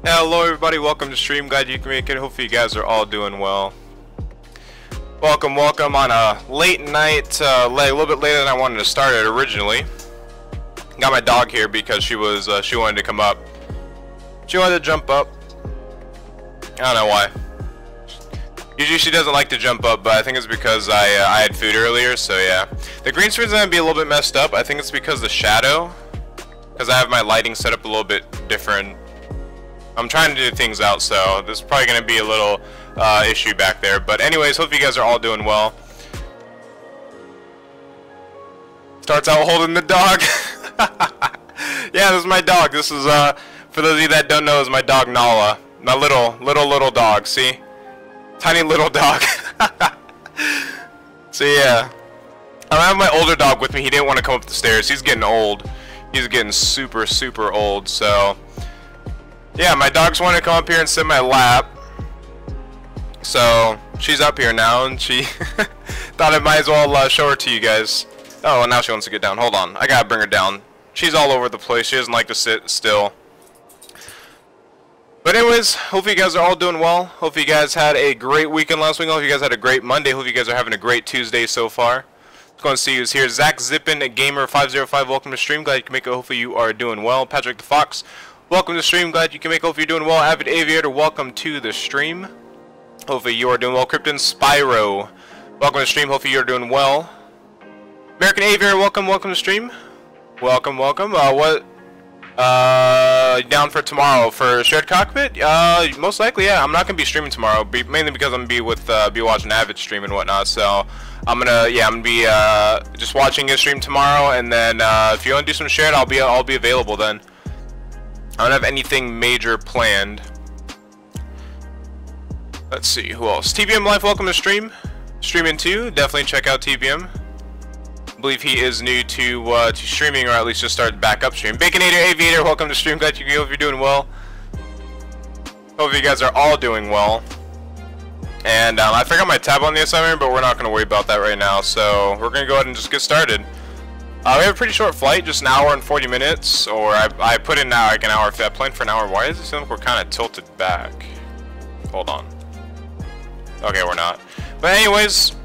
Hello everybody, welcome to stream. Glad you can make it. Hopefully you guys are all doing well. Welcome on a late night, a little bit later than I wanted to start it originally. Got my dog here because she wanted to come up. She wanted to jump up. I don't know why. Usually she doesn't like to jump up, but I think it's because I had food earlier, so yeah. The green screen's gonna be a little bit messed up. I think it's because the shadow, because I have my lighting set up a little bit different. I'm trying to do things out, so this is probably going to be a little issue back there. But anyways, hope you guys are all doing well. Starts out holding the dog. Yeah, this is my dog. This is, for those of you that don't know, is my dog Nala. My little dog, see? Tiny little dog. So yeah. I have my older dog with me. He didn't want to come up the stairs. He's getting old. He's getting super old, so... yeah, my dogs want to come up here and sit in my lap. So, she's up here now, and she thought I might as well show her to you guys. Oh, well, now she wants to get down. Hold on, I gotta bring her down. She's all over the place. She doesn't like to sit still. But anyways, hope you guys are all doing well. Hope you guys had a great weekend last week. Hope you guys had a great Monday. Hope you guys are having a great Tuesday so far. Let's go and see who's here. Zach Zippin, Gamer 505. Welcome to stream. Glad you can make it. Hopefully you are doing well. Patrick the Fox. Welcome to stream. Glad you can make it. Hopefully you're doing well. Avid Aviator, welcome to the stream. Hopefully you are doing well. Krypton Spyro, welcome to stream. Hopefully you're doing well. American Aviator, welcome to stream. Welcome. Down for tomorrow for shared cockpit? Most likely, yeah. I'm not gonna be streaming tomorrow, mainly because I'm gonna be watching Avid stream and whatnot. So I'm gonna be just watching his stream tomorrow, and then if you want to do some shared, I'll be available then. I don't have anything major planned. Let's see, who else? TBM Life, welcome to stream. Streaming too, definitely check out TBM. I believe he is new to streaming, or at least just started back up stream. Baconator Aviator, welcome to stream. Glad you hope you're doing well. Hope you guys are all doing well. And I forgot my tab on the assignment, but we're not going to worry about that right now. So we're going to go ahead and just get started. We have a pretty short flight, just an hour and 40 minutes, or I put in now like an hour. I planned for an hour. Why does it seem like we're kind of tilted back? Hold on. Okay, we're not. But anyways,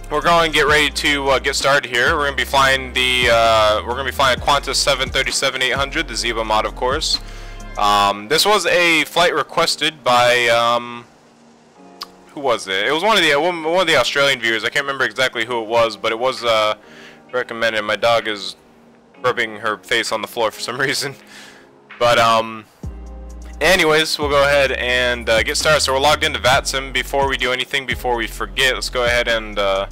we're going to get ready to get started here. We're going to be flying a Qantas 737-800, the Zibo mod, of course. This was a flight requested by who was it? It was one of the Australian viewers. I can't remember exactly who it was, but it was recommended. My dog is rubbing her face on the floor for some reason. But anyways, we'll go ahead and get started. So we're logged into Vatsim. Before we do anything, before we forget, let's go ahead and file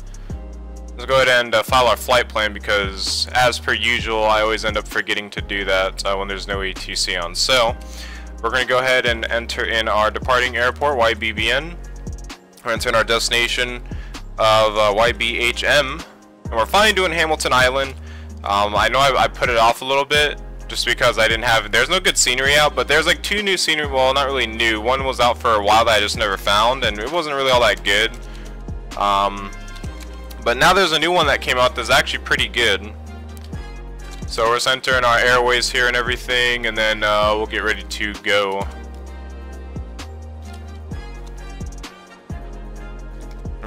our flight plan, because as per usual I always end up forgetting to do that when there's no ATC on. So we're going to go ahead and enter in our departing airport, YBBN. We're entering our destination of YBHM. And we're finally doing Hamilton Island. I know I put it off a little bit just because there's no good scenery out, but there's like two new scenery, well, not really new. One was out for a while that I just never found, and it wasn't really all that good. But now there's a new one that came out that's actually pretty good. So we're centering our airways here and everything, and then we'll get ready to go.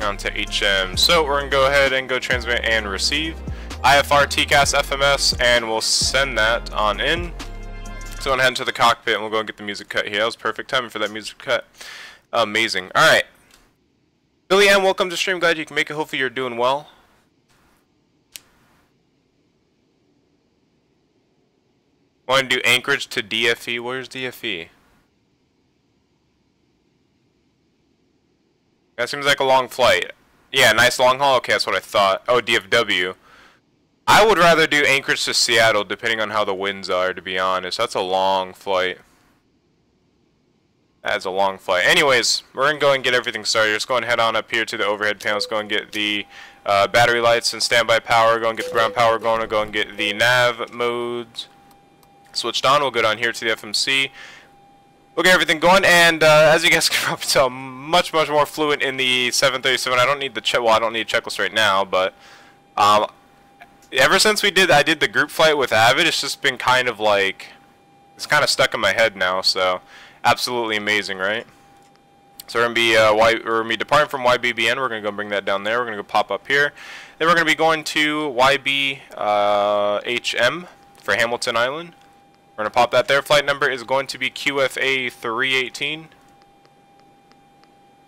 On to HM. So we're gonna go ahead and go transmit and receive IFR, TCAS, FMS, and we'll send that on in. So I'm gonna head into the cockpit and we'll go and get the music cut here. That was perfect timing for that music cut. Amazing. Alright. Billy M, welcome to stream. Glad you can make it. Hopefully you're doing well. Want to do Anchorage to DFE? Where's DFE? That seems like a long flight. Yeah, nice long haul. Okay, that's what I thought. Oh, DFW. I would rather do Anchorage to Seattle, depending on how the winds are, to be honest. That's a long flight. That's a long flight. Anyways, we're going to go and get everything started. Just go and head on up here to the overhead panel. Let's go and get the battery lights and standby power. Go and get the ground power going. We'll go and get the nav modes switched on. We'll go down here to the FMC. We'll get everything going, and as you guys can probably tell, much more fluent in the 737. I don't need the I don't need a checklist right now, but ever since I did the group flight with Avid, it's just been kind of like, it's kind of stuck in my head now. So Absolutely amazing, right? So we're gonna be departing from YBBN. We're gonna go bring that down there. We're gonna go pop up here. Then we're gonna be going to YBHM for Hamilton Island. We're gonna pop that there. Flight number is going to be QFA 318.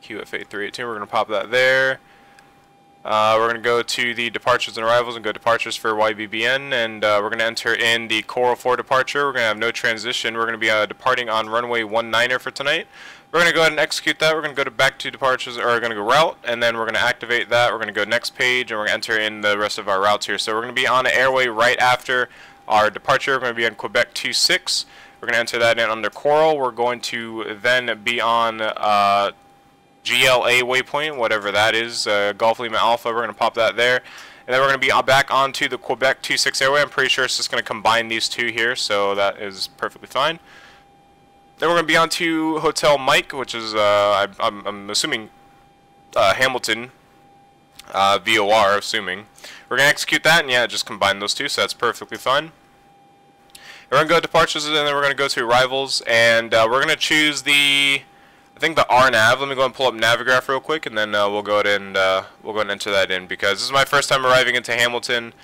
QFA 318. We're gonna pop that there. We're going to go to the departures and arrivals and go departures for YBBN, and we're going to enter in the Coral 4 departure. We're going to have no transition. We're going to be departing on runway 19er for tonight. We're going to go ahead and execute that. We're going to go back to departures, or we're going to go route, and then we're going to activate that. We're going to go next page, and we're going to enter in the rest of our routes here. So we're going to be on the airway right after our departure. We're going to be on Quebec 26. We're going to enter that in under Coral. We're going to then be on GLA waypoint, whatever that is, Golf Lima Alpha. We're going to pop that there. And then we're going to be back onto the Quebec 26 airway. I'm pretty sure it's just going to combine these two here, so that is perfectly fine. Then we're going to be on to Hotel Mike, which is, I'm assuming, Hamilton, VOR, assuming. We're going to execute that, and yeah, just combine those two, so that's perfectly fine. We're going to go to departures, and then we're going to go to arrivals, and we're going to choose the... I think the RNAV. Let me go and pull up Navigraph real quick, and then we'll go ahead and enter that in, because this is my first time arriving into Hamilton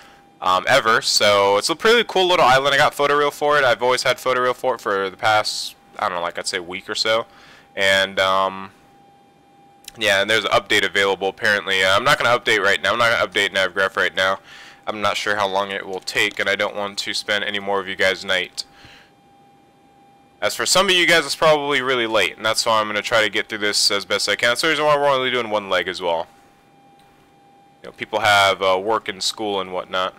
ever. So it's a pretty cool little island. I got photoreal for it. I've always had photoreal for it for the past, I don't know, like I'd say week or so. And yeah, and there's an update available apparently. I'm not going to update right now. I'm not going to update Navigraph right now. I'm not sure how long it will take, and I don't want to spend any more of you guys' night. As for some of you guys, it's probably really late, and that's why I'm going to try to get through this as best I can. That's the reason why we're only doing one leg as well. You know, people have work and school and whatnot.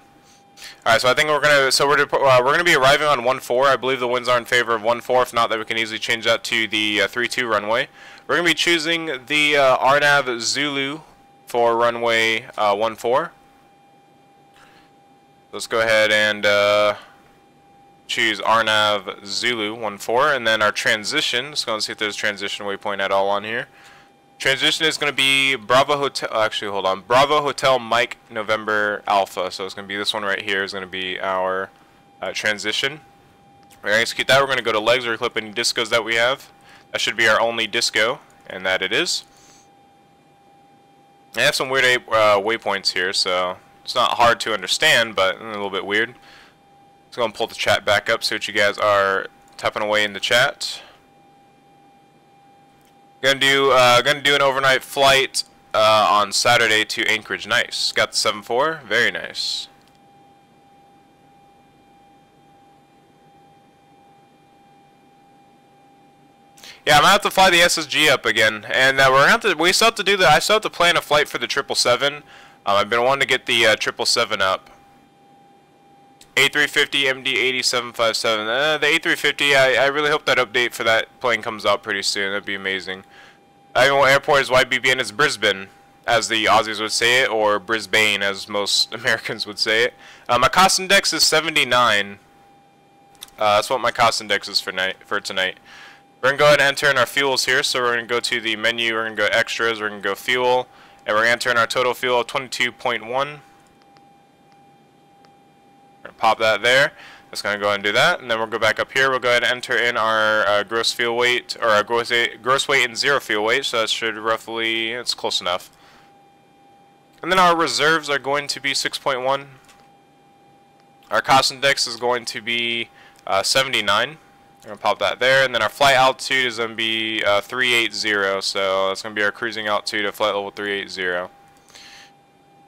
All right, so I think we're gonna be arriving on 14. I believe the winds are in favor of 14. If not, then we can easily change that to the 32 runway. We're gonna be choosing the RNAV Zulu for runway 14. Let's go ahead and choose RNAV Zulu 14, and then our transition. Let's go and see if there's a transition waypoint at all on here. Transition is going to be Bravo Hotel. Actually, hold on. Bravo Hotel Mike November Alpha. So it's going to be this one right here. Is going to be our transition. We're going to execute that. We're going to go to legs or clip any discos that we have. That should be our only disco, and that it is. I have some weird waypoints here, so it's not hard to understand, but a little bit weird. Let's go and pull the chat back up, see what you guys are typing away in the chat. Gonna do an overnight flight on Saturday to Anchorage. Nice. Got the 7-4. Very nice. Yeah, I'm gonna have to fly the SSG up again, and we still have to do that. I still have to plan a flight for the 777. I've been wanting to get the 777 up. A350 MD-8757. The A350, I really hope that update for that plane comes out pretty soon. That'd be amazing. I mean, what airport is YBBN? It's Brisbane, as the Aussies would say it, or Brisbane, as most Americans would say it. My cost index is 79. That's what my cost index is for tonight. We're going to go ahead and enter in our fuels here. So we're going to go to the menu. We're going to go extras. We're going to go fuel. And we're going to enter in our total fuel of 22.1. Pop that there. That's going to go ahead and do that, and then we'll go back up here. We'll go ahead and enter in our gross fuel weight, or our gross weight and zero fuel weight. So that should roughly, it's close enough. And then our reserves are going to be 6.1. Our cost index is going to be 79. We're going to pop that there, and then our flight altitude is going to be 380. So that's going to be our cruising altitude at flight level 380. And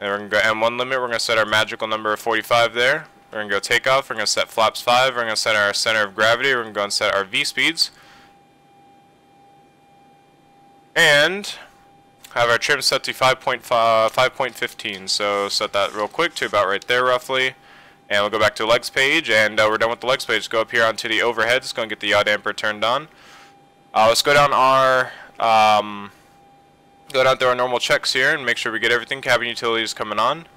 we're going to go M1 limit. We're going to set our magical number of 45 there. We're going to go takeoff. We're going to set flaps 5. We're going to set our center of gravity. We're going to go and set our V speeds. And have our trim set to 5.15. So set that real quick to about right there roughly. And we'll go back to legs page, and we're done with the legs page. Go up here onto the overhead. Let's go and get the yaw damper turned on. Let's go down our through our normal checks here and make sure we get everything. Cabin utilities coming on.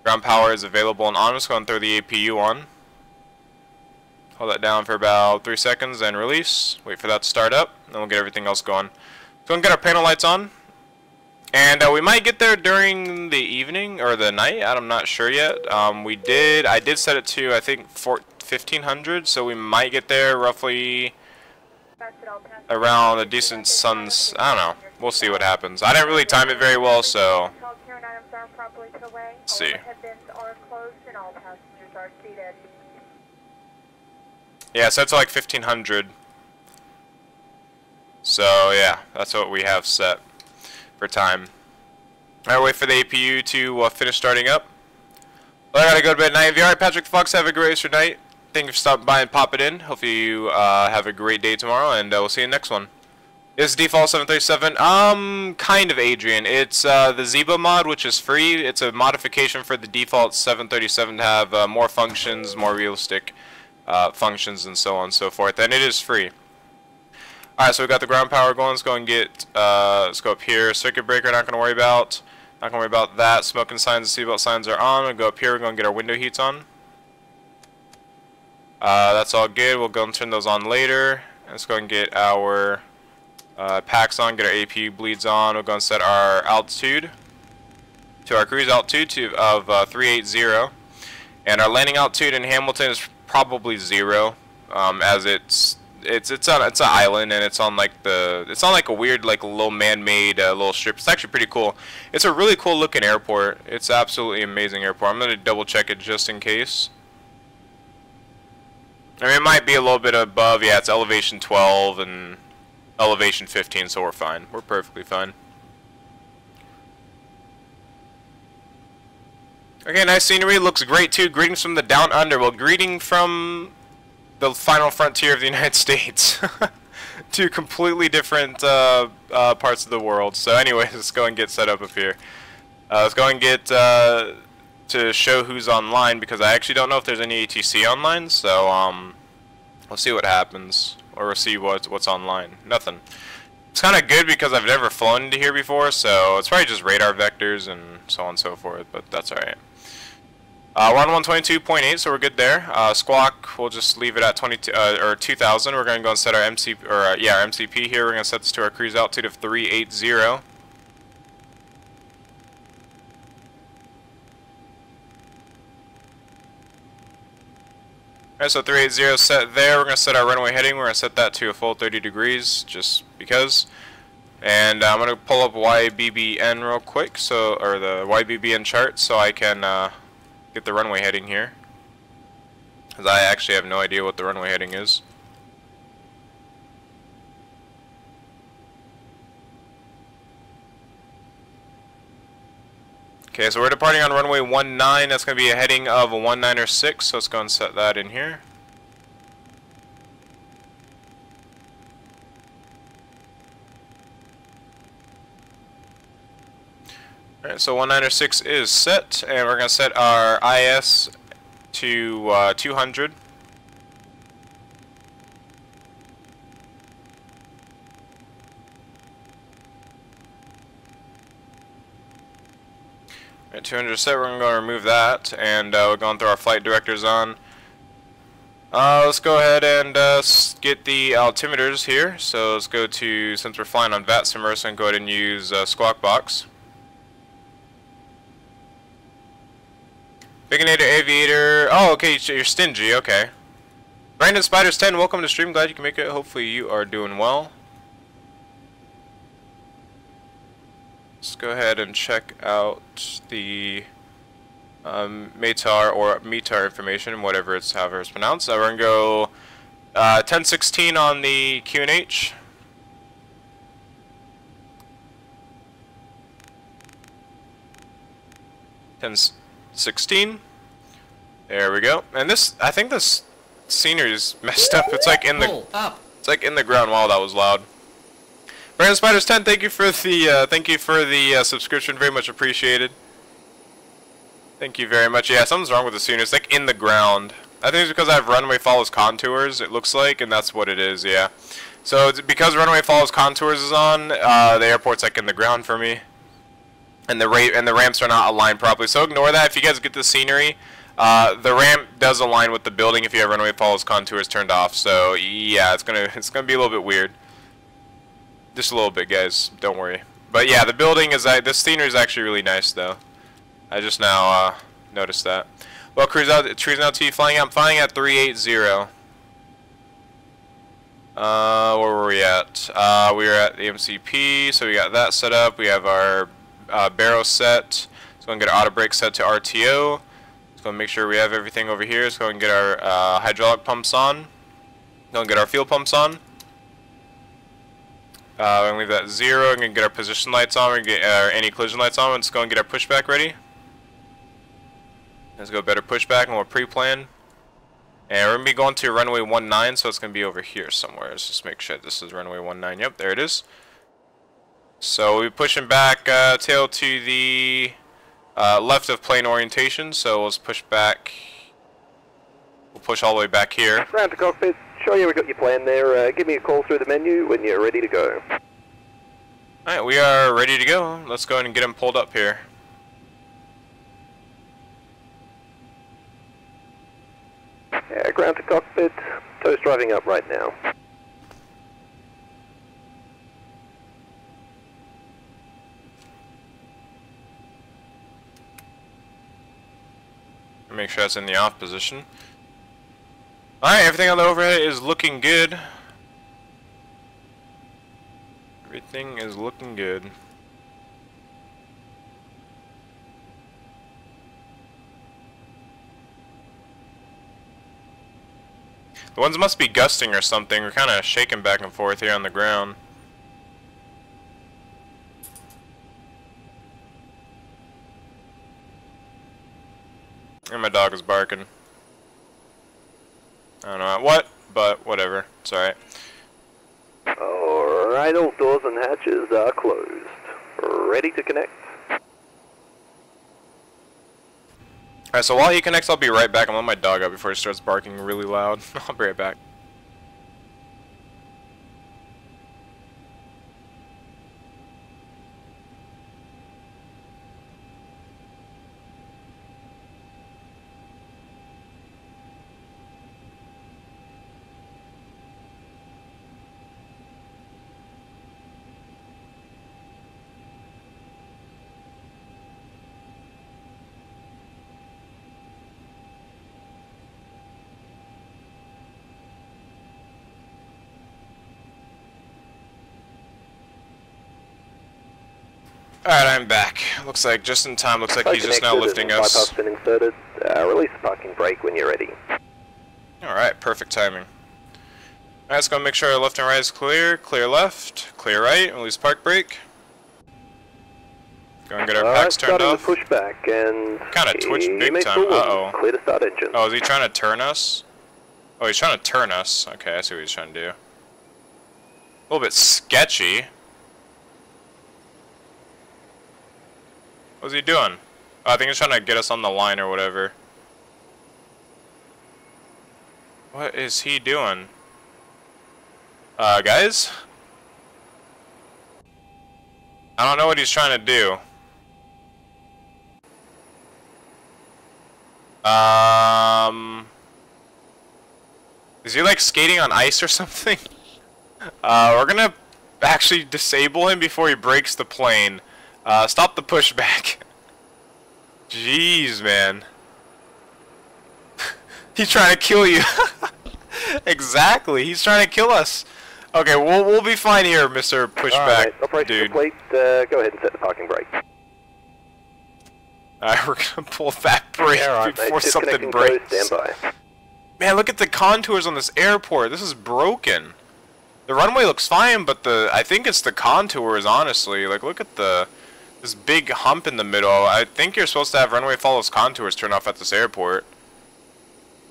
Ground power is available and on. Let's go and throw the APU on. Hold that down for about 3 seconds and release. Wait for that to start up, and then we'll get everything else going. So we'll get our panel lights on. And we might get there during the evening or the night. I'm not sure yet. I did set it to, I think, 1500, so we might get there roughly around a decent sun's, I don't know, we'll see what happens. I didn't really time it very well, so let's see. Yeah, so it's like 1500. So yeah, that's what we have set for time. Alright, wait for the APU to finish starting up. Well, I gotta go to bed at night. If you're alright, Patrick Fox, have a great rest of your night. Thank you for stopping by and popping in. Hopefully you have a great day tomorrow, and we'll see you in the next one. It's default 737. Kind of, Adrian. It's the Zibo mod, which is free. It's a modification for the default 737 to have more functions, more realistic functions, and so on and so forth. And it is free. Alright, so we got the ground power going. Let's go and get, let's go up here. Circuit breaker, not going to worry about. Not going to worry about that. Smoking signs and seatbelt signs are on. We'll go up here. We're going to get our window heats on. That's all good. We'll go and turn those on later. Let's go and get our packs on, get our APU bleeds on. We'll go and set our altitude to our cruise altitude of 380. And our landing altitude in Hamilton is probably 0, as it's an island, and it's on like a weird like little man-made little strip. It's actually pretty cool. It's a really cool looking airport. It's absolutely amazing airport. I'm gonna double check it just in case. I mean, it might be a little bit above. Yeah, it's elevation 12 and elevation 15, so we're fine. We're perfectly fine. Okay, nice scenery. Looks great too. Greetings from the down under. Well, greeting from the final frontier of the United States. Two completely different parts of the world. So anyways, let's go and get set up here. Let's go and get to show who's online, because I actually don't know if there's any ATC online. So we'll see what happens, or we'll see what's online. Nothing. It's kind of good because I've never flown into here before, so it's probably just radar vectors and so on and so forth. But that's alright. We're on 122.8, so we're good there. Squawk, we'll just leave it at 2000. We're going to go and set our MCP, our MCP here. We're going to set this to our cruise altitude of 380. Alright, so 380 set there. We're going to set our runway heading. We're going to set that to a full 30 degrees, just because. And I'm going to pull up YBBN real quick, or the YBBN chart, so I can get the runway heading here, because I actually have no idea what the runway heading is. Okay, so we're departing on runway 19. That's going to be a heading of a 196, so let's go and set that in here. Alright, so 196 is set, and we're going to set our IS to 200. At 200 set, we're going to go and remove that, and we're going through our flight directors on. Let's go ahead and get the altimeters here. So let's go to, since we're flying on Vatsim, we're going to go ahead and use Squawk Box. YBBN Aviator. Oh, okay, you're stingy. Okay. Brandon Spiders 10, welcome to stream. Glad you can make it. Hopefully you are doing well. Let's go ahead and check out the METAR or METAR information, whatever it's however it's pronounced. We're gonna go 1016 on the QNH. $10.16. There we go. And this, I think this scenery is messed up. It's like in the ground. Wow, that was loud. Brandon Spiders 10, thank you for the subscription. Very much appreciated. Thank you very much. Yeah, something's wrong with the scenery. It's like in the ground. I think it's because I have runway follows contours. It looks like, and that's what it is. Yeah. So it's because runway follows contours is on, the airport's like in the ground for me. And the ramps are not aligned properly, so ignore that. If you guys get the scenery, the ramp does align with the building if you have runway follows contours turned off. So yeah, it's gonna be a little bit weird, just a little bit, guys. Don't worry. But yeah, the building is this scenery is actually really nice though. I just now noticed that. Well, cruise out T flying out. I'm flying at 380. Where were we at? We were at the MCP, so we got that set up. We have our barrel set. Let's go and get our auto brake set to RTO. Let's go and make sure we have everything over here. Let's go and get our hydraulic pumps on. Go and get our fuel pumps on. We're gonna leave that 0. We're gonna get our position lights on. We're gonna get our anti-collision lights on. Let's go and get our pushback ready. Let's go better pushback, and we'll pre-plan. And we're going to be going to runway 19, so it's going to be over here somewhere. Let's just make sure this is runway 19. Yep, there it is. So we'll be pushing back tail to the left of plane orientation. So let's push back. We'll push all the way back here. Round to cockpit. Show you we got your plan there. Give me a call through the menu when you're ready to go. Alright, we are ready to go. Let's go ahead and get him pulled up here. Ground to cockpit, toast driving up right now. Make sure that's in the off position. Alright, everything on the overhead is looking good. Everything is looking good. The ones must be gusting or something. We're kind of shaking back and forth here on the ground. And my dog is barking. I don't know what, but whatever. It's alright. Alright, all doors and hatches are closed. Ready to connect. Alright, so while he connects, I'll be right back. I'm letting my dog out before he starts barking really loud. I'll be right back. Alright, I'm back. Looks like just in time. Looks like he's just now lifting us. Bypass been inserted. Release the parking brake when you're ready. Alright, perfect timing. Alright, let's go make sure our left and right is clear. Clear left, clear right, release park brake. Go and get our packs turned off. Starting to push back and... Kind of twitched big time. Uh-oh. Clear to start engine. Oh, is he trying to turn us? Oh, he's trying to turn us. Okay, I see what he's trying to do. A little bit sketchy. What's he doing? Oh, I think he's trying to get us on the line or whatever. What is he doing? Guys? I don't know what he's trying to do. Is he like skating on ice or something? We're gonna actually disable him before he breaks the plane. Stop the pushback. Jeez, man. He's trying to kill you. Exactly, he's trying to kill us. Okay, we'll be fine here, Mr. Pushback, dude. Complete. Go ahead and set the parking brake. Alright, we're gonna pull that brake before something breaks. Stand by. Man, look at the contours on this airport. This is broken. The runway looks fine, but I think it's the contours, honestly. Like, look at this big hump in the middle. I think you're supposed to have runway follows contours turned off at this airport.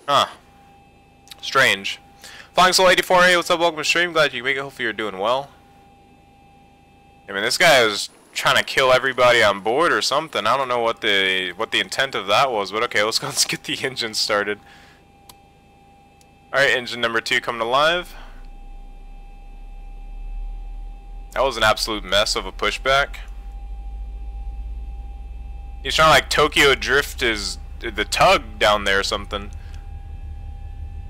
Huh. Strange. Flying Soul 84A, what's up? Welcome to stream. Glad you can make it. Hopefully you're doing well. I mean, this guy is trying to kill everybody on board or something. I don't know what the intent of that was, but okay, let's go and get the engine started. Alright, engine number 2 coming alive. That was an absolute mess of a pushback. He's trying to like Tokyo drift the tug down there or something.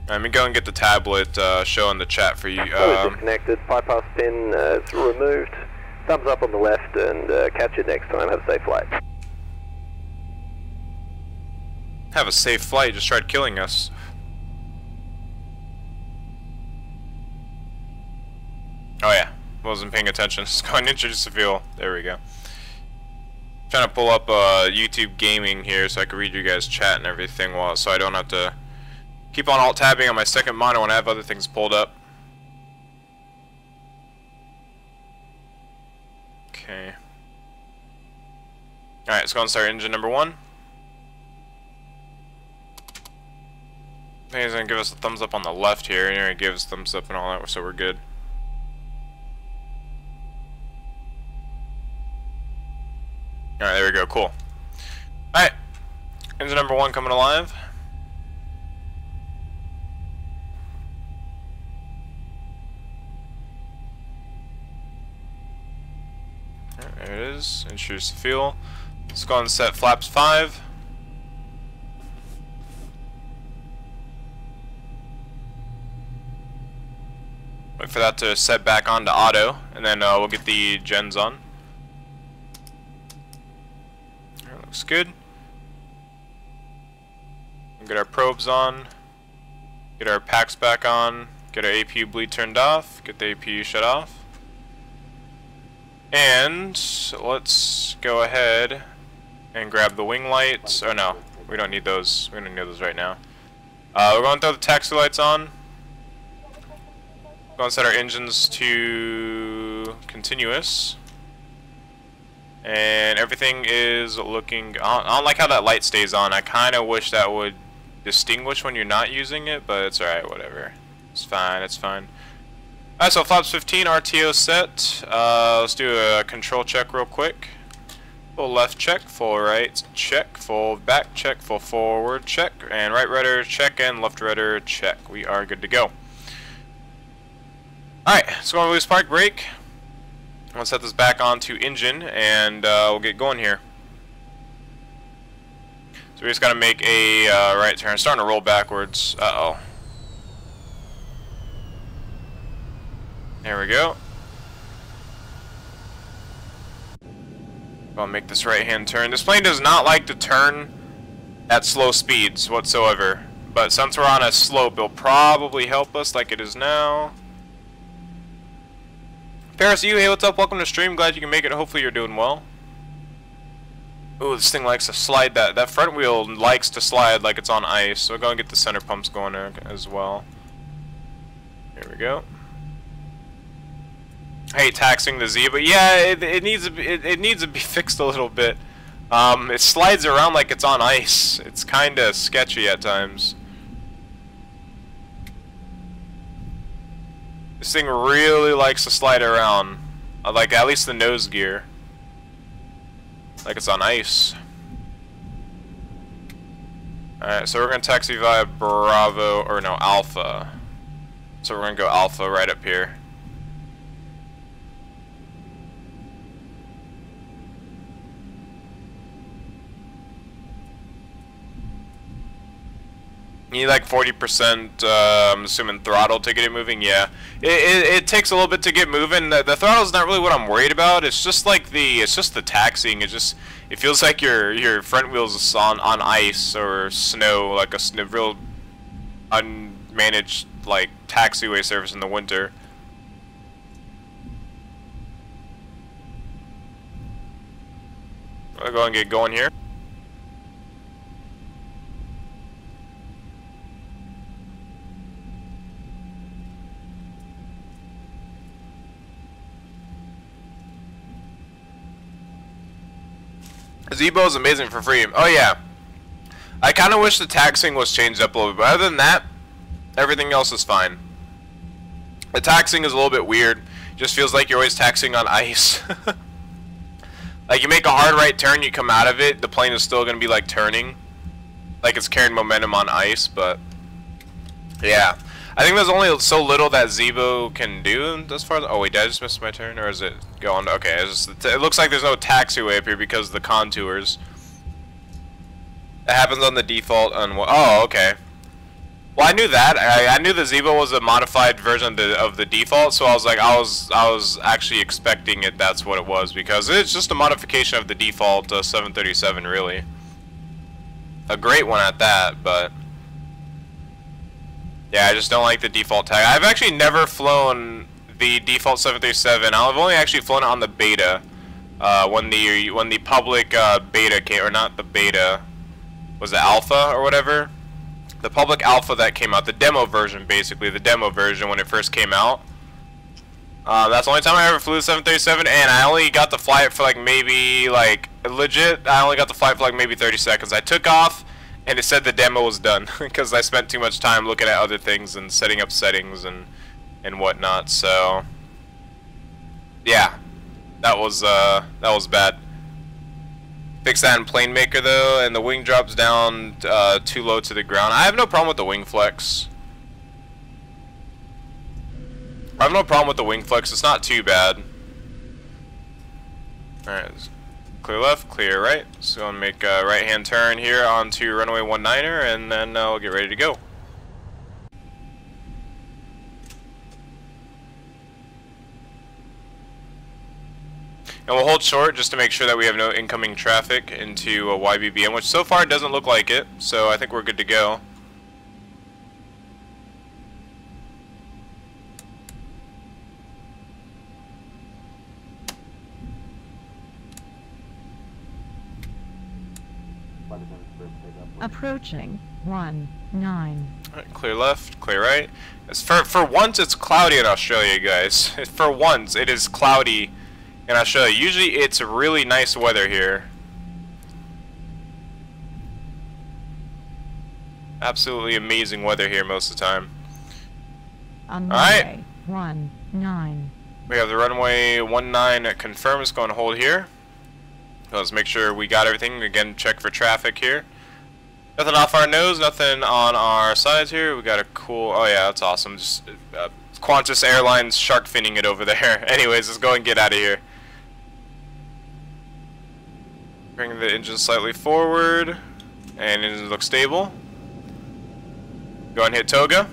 Let me go and get the tablet show in the chat for you. Disconnected, bypass pin is removed. Thumbs up on the left and catch you next time. Have a safe flight. Have a safe flight, just tried killing us. Oh yeah, wasn't paying attention. Just going introduce the fuel. There we go. Trying to pull up YouTube Gaming here so I can read you guys' chat and everything, so I don't have to keep on alt tabbing on my second monitor when I have other things pulled up. Okay. Alright, let's go and start engine number 1. I think he's gonna give us a thumbs up on the left here, and he gives thumbs up and all that, so we're good. Alright, there we go, cool. Alright, engine number 1 coming alive. There it is. Introduce the fuel. Let's go and set flaps 5. Wait for that to set back onto auto, and then we'll get the gens on. That looks good. We'll get our probes on. Get our packs back on. Get our APU bleed turned off. Get the APU shut off. And let's go ahead and grab the wing lights. Oh no, we don't need those. We don't need those right now. We're going to throw the taxi lights on. Go and set our engines to continuous. And everything is looking. I don't like how that light stays on. I kind of wish that would distinguish when you're not using it, but it's alright, whatever. It's fine, it's fine. Alright, so flaps 15, RTO set. Let's do a control check real quick. Full left check, full right check, full back check, full forward check, and right rudder check, and left rudder check. We are good to go. Alright, let's go on loose park brake. I'm going to set this back onto engine, and we'll get going here. So we just got to make a right turn. Starting to roll backwards. Uh-oh. There we go. I'll make this right-hand turn. This plane does not like to turn at slow speeds whatsoever. But since we're on a slope, it'll probably help us like it is now. Paris, hey, what's up? Welcome to stream. Glad you can make it. Hopefully you're doing well. Ooh, this thing likes to slide. That front wheel likes to slide like it's on ice. So we're going to get the center pumps going as well. Here we go. I hate taxing the Zibo. Yeah, it needs to be fixed a little bit. It slides around like it's on ice. It's kind of sketchy at times. This thing really likes to slide around, like at least the nose gear, like it's on ice. Alright, so we're going to taxi via Bravo, or no, Alpha. So we're going to go Alpha right up here. You need like 40%, I'm assuming, throttle to get it moving. Yeah, it takes a little bit to get moving. The throttle's not really what I'm worried about. It's just like the taxiing. It feels like your front wheels on ice or snow, like a real unmanaged like taxiway surface in the winter. I'll go and get going here. Zibo is amazing for free. Oh yeah. I kind of wish the taxing was changed up a little bit, but other than that, everything else is fine. The taxing is a little bit weird. Just feels like you're always taxing on ice. Like you make a hard right turn, you come out of it, the plane is still going to be like turning. Like it's carrying momentum on ice, but yeah. I think there's only so little that Zibo can do as far as... Oh wait, did I just miss my turn? Or is it going... Okay, it looks like there's no taxiway up here because of the contours. That happens on the default... Oh, okay. Well, I knew that. I knew the Zibo was a modified version of the default, so I was like, I was actually expecting it. That's what it was, because it's just a modification of the default 737, really. A great one at that, but yeah, I just don't like the default tag. I've actually never flown the default 737. I've only actually flown it on the beta. When the public beta came, or not the beta, was it alpha or whatever? The public alpha that came out, the demo version, basically, the demo version when it first came out. That's the only time I ever flew the 737, and I only got to fly it for like maybe, like, legit, I only got to fly it for like maybe 30 seconds. I took off, and it said the demo was done, because I spent too much time looking at other things and setting up settings and whatnot, so, yeah, that was bad. Fix that in PlaneMaker though, and the wing drops down too low to the ground. I have no problem with the wing flex. It's not too bad. Alright, clear left, clear right. So I'm gonna make a right hand turn here onto runway 19er, and then we'll get ready to go. And we'll hold short just to make sure that we have no incoming traffic into YBBN, which so far doesn't look like it, so I think we're good to go. Approaching 19. Alright, clear left, clear right. For once it's cloudy in Australia, guys. For once it is cloudy in Australia. Usually it's really nice weather here. Absolutely amazing weather here most of the time. Alright. 19. We have the runway 19 confirmed. It's going to hold here. So let's make sure we got everything. Again, check for traffic here. Nothing off our nose, nothing on our sides here. We got a cool, oh yeah, that's awesome. Just Qantas Airlines shark finning it over there. Anyways, let's go and get out of here. Bring the engine slightly forward, and engine looks stable. Go and hit toga.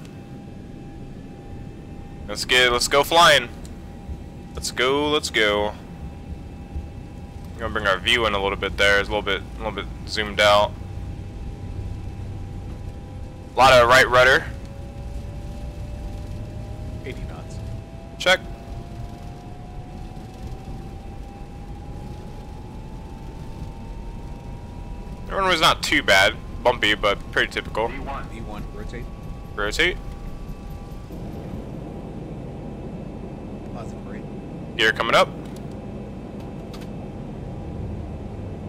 Let's go flying. Let's go. I'm gonna bring our view in a little bit there. It's a little bit zoomed out. A lot of right rudder. 80 knots. Check. The runway's not too bad. Bumpy, but pretty typical. V1, rotate. Rotate. Positive rate. Gear coming up.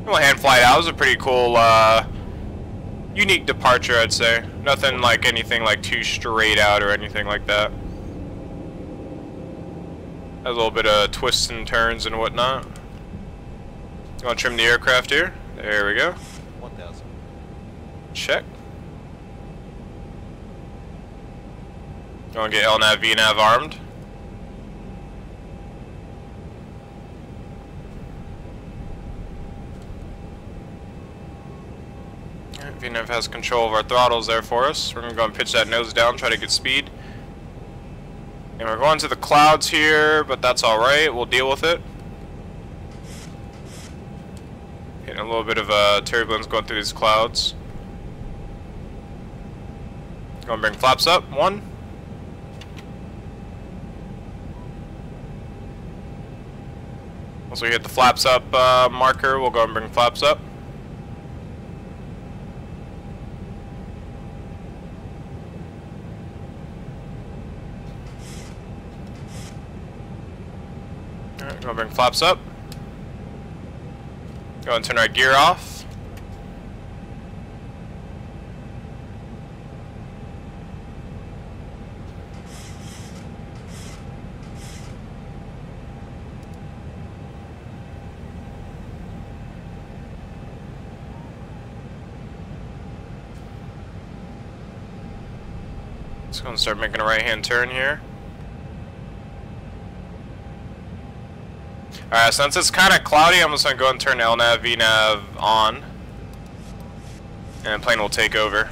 We'll hand fly it out. It was a pretty cool, unique departure, I'd say. Nothing like anything like too straight out or anything like that. A little bit of twists and turns and whatnot. You want to trim the aircraft here? There we go. 1000. Check. Go and get LNAV, VNAV armed. VNAV has control of our throttles there for us. We're going to go and pitch that nose down, try to get speed. And we're going to the clouds here, but that's alright. We'll deal with it. Hitting a little bit of turbulence going through these clouds. Go and bring flaps up. 1. Once we hit the flaps up marker, we'll go and bring flaps up. Alright, go bring flaps up. Go and turn our gear off. Just gonna start making a right-hand turn here. Alright, since it's kind of cloudy, I'm just going to go and turn LNAV, VNAV on. And the plane will take over.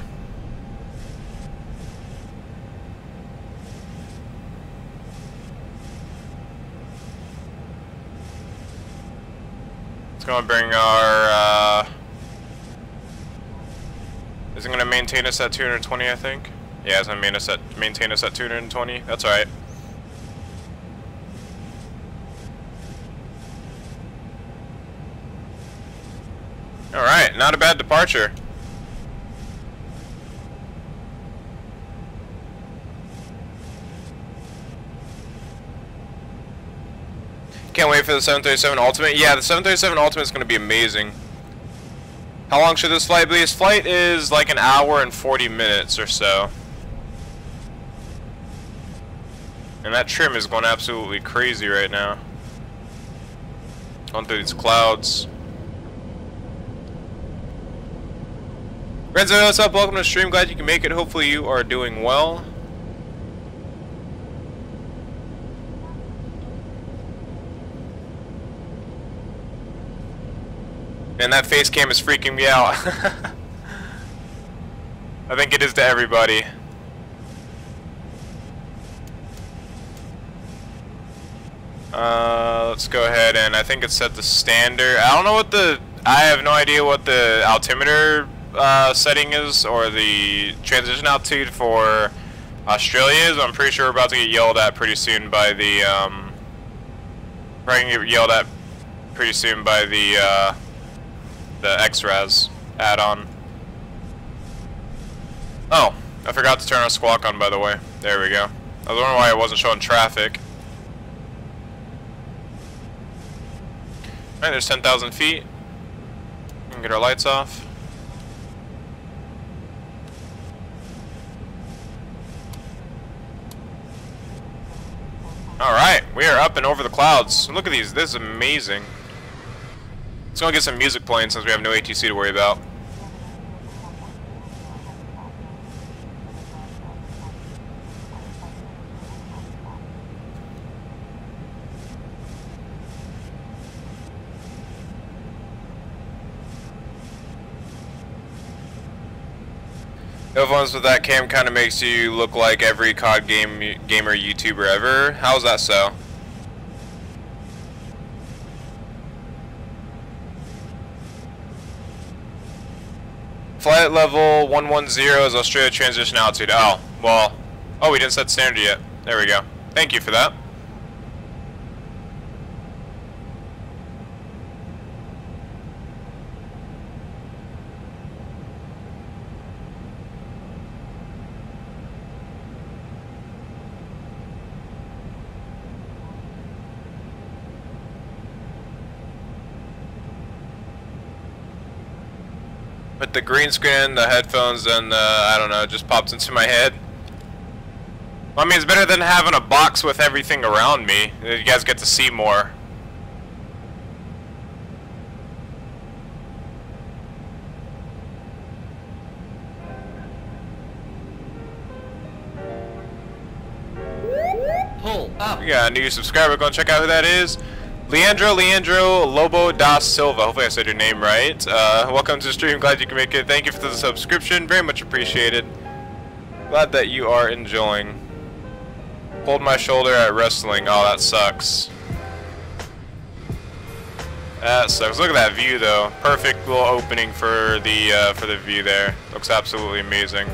It's going to bring our... is it going to maintain us at 220, I think? Yeah, it's going to maintain us at 220. That's alright. Alright, not a bad departure. Can't wait for the 737 Ultimate. Yeah, the 737 Ultimate is going to be amazing. How long should this flight be? This flight is like an hour and 40 minutes or so. And that trim is going absolutely crazy right now. Going through these clouds. Renzo, what's up? Welcome to the stream. Glad you can make it. Hopefully you are doing well. Man, that face cam is freaking me out. I think it is to everybody. Let's go ahead and I think it's set to standard. I don't know what I have no idea what the altimeter setting is or the transition altitude for Australia is. I'm pretty sure we're about to get yelled at pretty soon by the X-Raz add-on. Oh, I forgot to turn our squawk on, by the way. There we go. I was wondering why it wasn't showing traffic. Alright, there's 10,000 feet. We can get our lights off. Alright, we are up and over the clouds. Look at these, this is amazing. Let's go get some music playing since we have no ATC to worry about. No phones with that cam kind of makes you look like every COD gamer YouTuber ever. How's that so? Flight level 110 is Australia transition altitude. Oh, well. Oh, we didn't set standard yet. There we go. Thank you for that. With the green screen, the headphones, and I don't know, it just popped into my head. Well, I mean, it's better than having a box with everything around me. You guys get to see more. Pull up. We got a new subscriber. Go and check out who that is. Leandro Lobo da Silva. Hopefully I said your name right. Welcome to the stream. Glad you can make it. Thank you for the subscription. Very much appreciated. Glad that you are enjoying. Pulled my shoulder at wrestling. Oh, that sucks. That sucks. Look at that view, though. Perfect little opening for the view there. Looks absolutely amazing.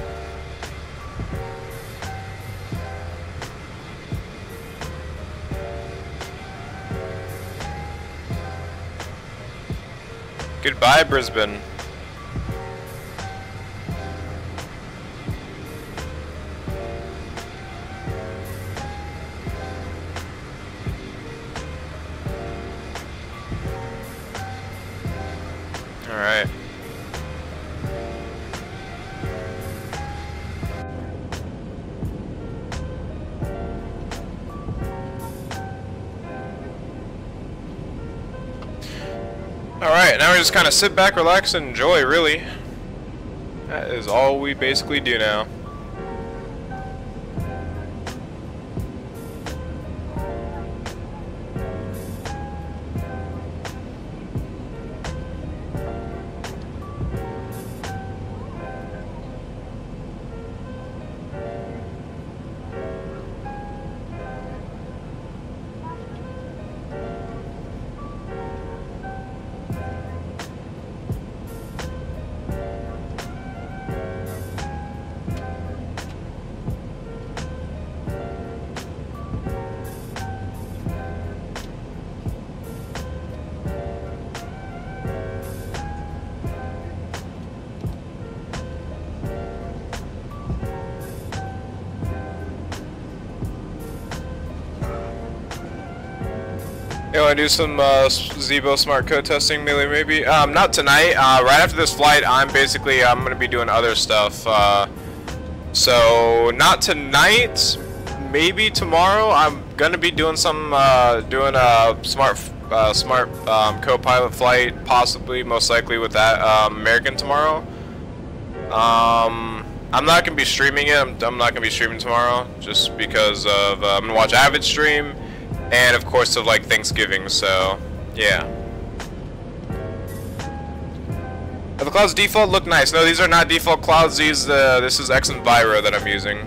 Goodbye, Brisbane. All right. Alright, now we just kind of sit back, relax, and enjoy, really. That is all we basically do now. You want to do some Zibo smart code testing, maybe? Not tonight. Right after this flight, I'm going to be doing other stuff. So not tonight. Maybe tomorrow. I'm going to be doing some doing a smart co-pilot flight, possibly, most likely with that American tomorrow. I'm not going to be streaming it. I'm not going to be streaming tomorrow, just because of I'm going to watch Avid stream. And of course of like Thanksgiving, so yeah. The clouds default look nice. No, these are not default clouds. This is X-Enviro that I'm using.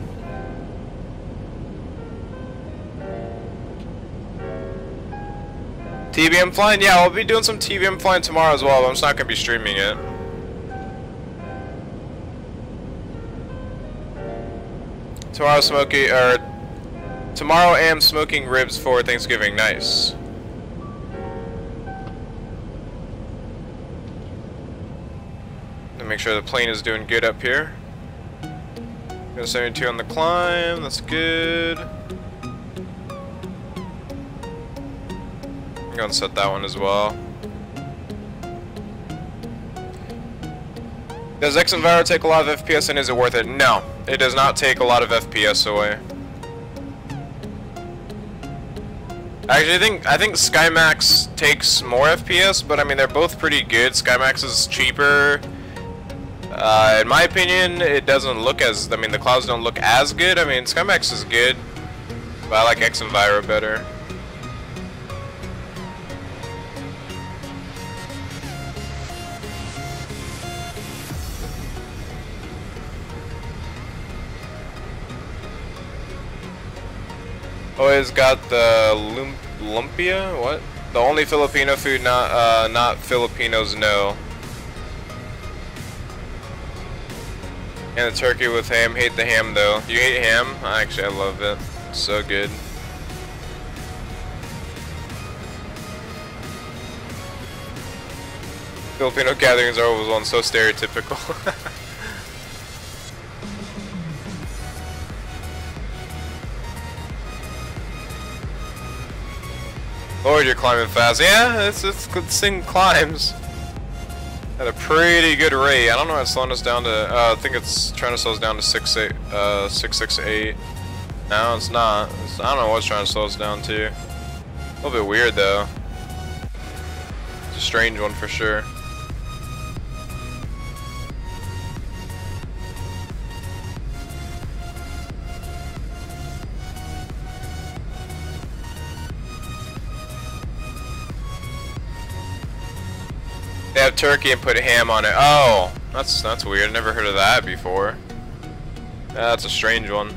TBM flying? Yeah, I'll be doing some TBM flying tomorrow as well, but I'm just not gonna be streaming it. Tomorrow I am smoking ribs for Thanksgiving. Nice. And make sure the plane is doing good up here. Got 72 on the climb. That's good. I'm gonna set that one as well. Does X-Enviro take a lot of FPS, and is it worth it? No, it does not take a lot of FPS away. Actually, I think SkyMax takes more FPS, but I mean they're both pretty good. SkyMax is cheaper. In my opinion, it doesn't look as. I mean, the clouds don't look as good. I mean, SkyMax is good, but I like X-Enviro better. Always got the lumpia. What? The only Filipino food not Filipinos know. And the turkey with ham. Hate the ham though. You hate ham? Actually, I love it. It's so good. Filipino gatherings are always one so stereotypical. Lord, you're climbing fast. Yeah, it's good thing climbs at a pretty good rate. I don't know why it's slowing us down to. I think it's trying to slow us down to 668. No, it's not. I don't know what's trying to slow us down to. A little bit weird though. It's a strange one for sure. They have turkey and put ham on it. Oh, that's weird. Never heard of that before. That's a strange one.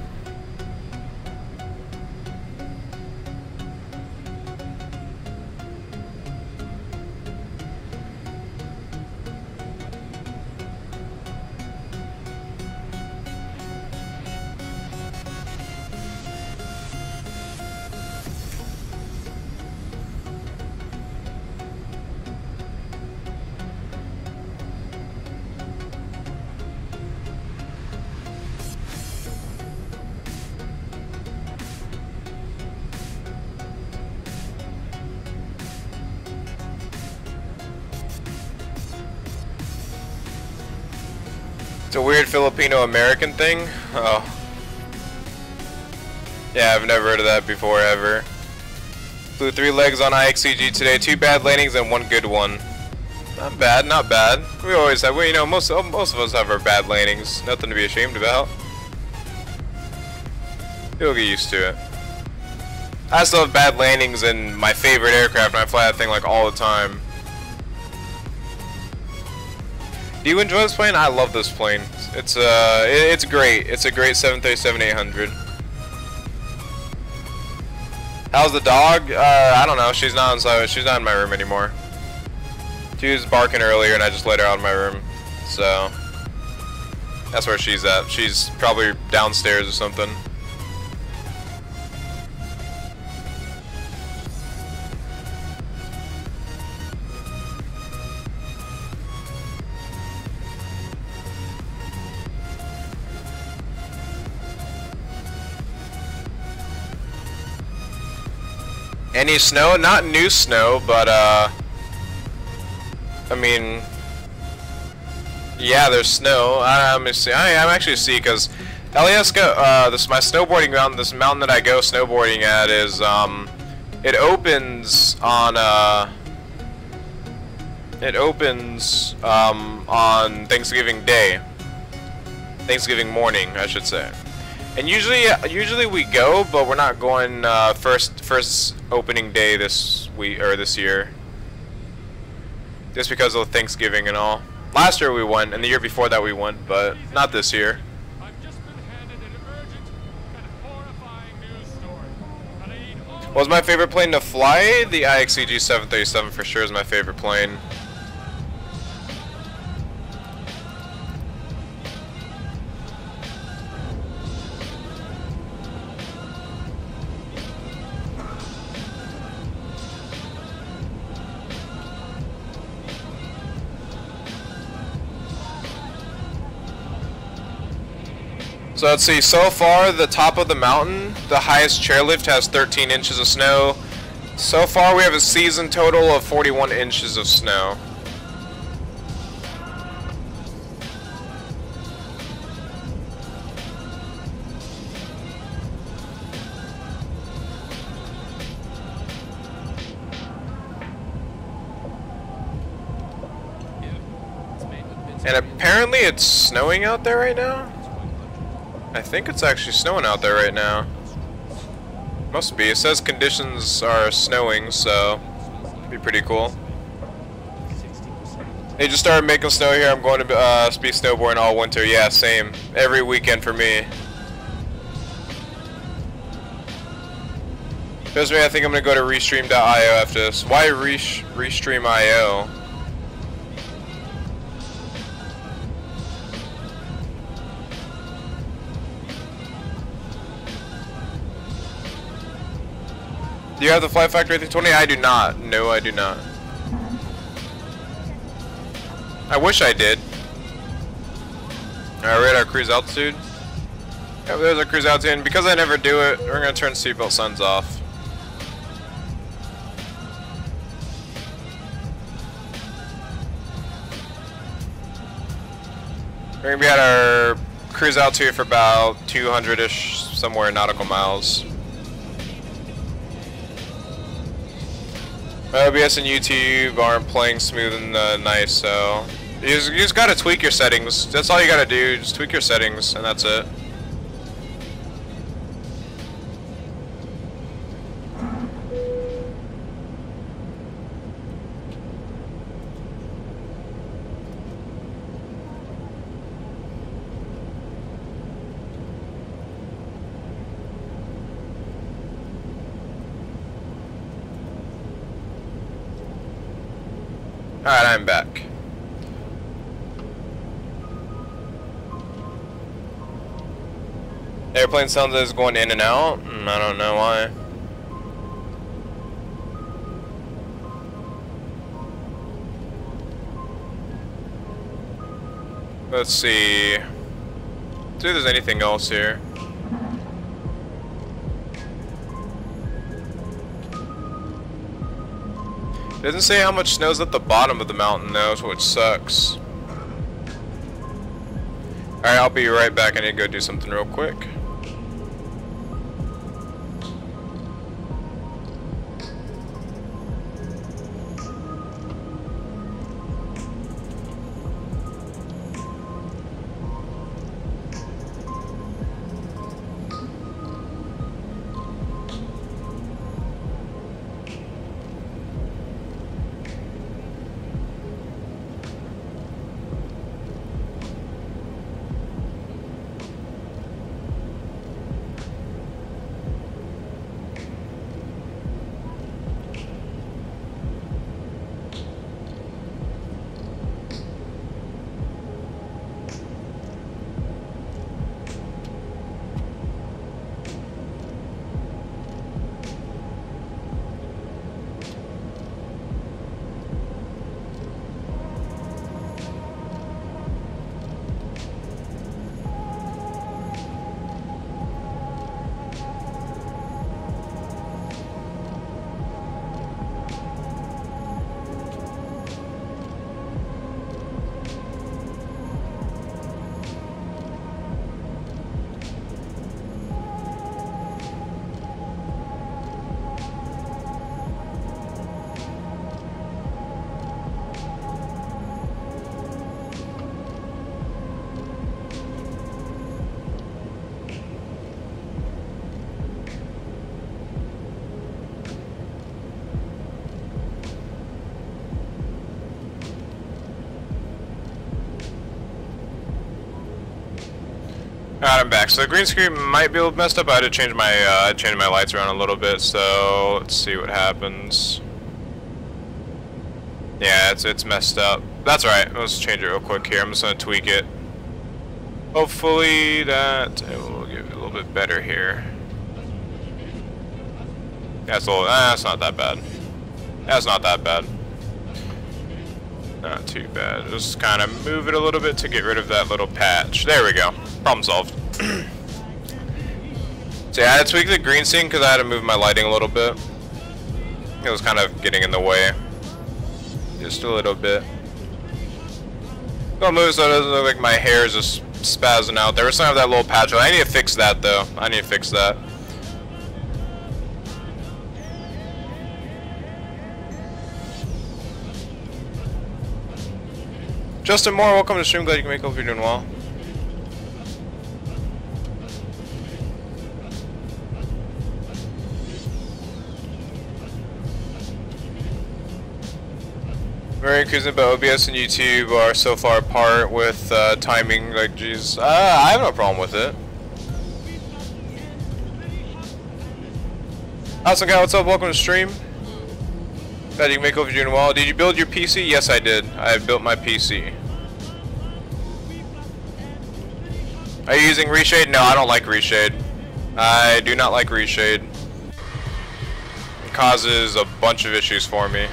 It's a weird Filipino-American thing? Oh. Yeah, I've never heard of that before, ever. Flew 3 legs on IXCG today, 2 bad landings and 1 good one. Not bad, not bad. We always have, well, you know, most of us have our bad landings. Nothing to be ashamed about. You'll get used to it. I still have bad landings in my favorite aircraft, and I fly that thing like all the time. Do you enjoy this plane? I love this plane. It's great. It's a great 737-800. How's the dog? I don't know. She's not inside. She's not in my room anymore. She was barking earlier, and I just let her out of my room. So that's where she's at. She's probably downstairs or something. Any snow? Not new snow, but I mean, yeah, there's snow. I'm actually see because LES this my snowboarding mountain. This mountain that I go snowboarding at is it opens on on Thanksgiving Day, Thanksgiving morning, I should say. And usually we go, but we're not going first opening day this week or this year, just because of Thanksgiving and all. Last year we went, and the year before that we went, but not this year. What was my favorite plane to fly? The IXCG 737 for sure is my favorite plane. So let's see, so far the top of the mountain, the highest chairlift has 13 inches of snow. So far we have a season total of 41 inches of snow. And apparently it's snowing out there right now? I think it's actually snowing out there right now. Must be. It says conditions are snowing, so it'd be pretty cool. They just started making snow here. I'm going to be snowboarding all winter. Yeah, same. Every weekend for me. Because me, I think I'm going to go to Restream.io after this. Why Restream.io? Do you have the Fly Factor 320? I do not. No, I do not. I wish I did. Alright, we're at our cruise altitude. Yeah, there's our cruise altitude, and because I never do it, we're going to turn seatbelt signs off. We're going to be at our cruise altitude for about 200-ish, somewhere nautical miles. OBS and YouTube aren't playing smooth and nice, so you just gotta tweak your settings. That's all you gotta do. Just tweak your settings, and that's it. Alright, I'm back. Airplane sounds is going in and out. I don't know why. Let's see. Let's see if there's anything else here. It doesn't say how much snow's at the bottom of the mountain though, which sucks. Alright, I'll be right back. I need to go do something real quick. Alright, I'm back. So the green screen might be a little messed up. I had to change my lights around a little bit. So let's see what happens. Yeah, it's messed up. That's alright. Let's change it real quick here. I'm just gonna tweak it. Hopefully that it will give it a little bit better here. That's a little. That's not that bad. That's not that bad. Not too bad. Just kind of move it a little bit to get rid of that little patch. There we go. Problem solved. So yeah, I had to tweak the green scene because I had to move my lighting a little bit. It was kind of getting in the way. Just a little bit. Gonna move it so it doesn't look like my hair is just spazzing out there. We're still have that little patch. I need to fix that though. I need to fix that. Justin Moore, welcome to the stream. Glad you can make. Hope you're doing well. Very confusing, but OBS and YouTube are so far apart with timing. Like, geez, I have no problem with it. Awesome guy, what's up? Welcome to the stream. Glad you can make. Hope you're doing well. Did you build your PC? Yes, I did. I built my PC. Are you using reshade? No, I don't like reshade. I do not like reshade. It causes a bunch of issues for me.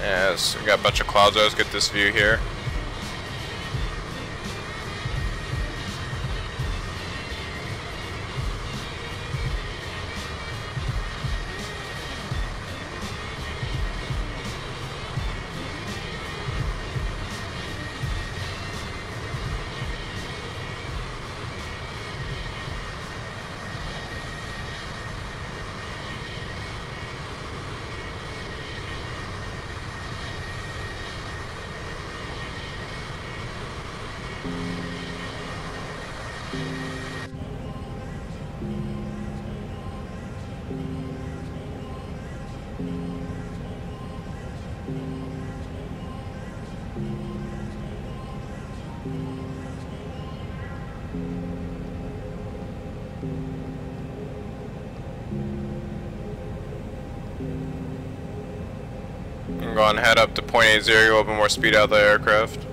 Yes, we got a bunch of clouds. Let's get this view here. I'm going to head up to point 80, open more speed out of the aircraft.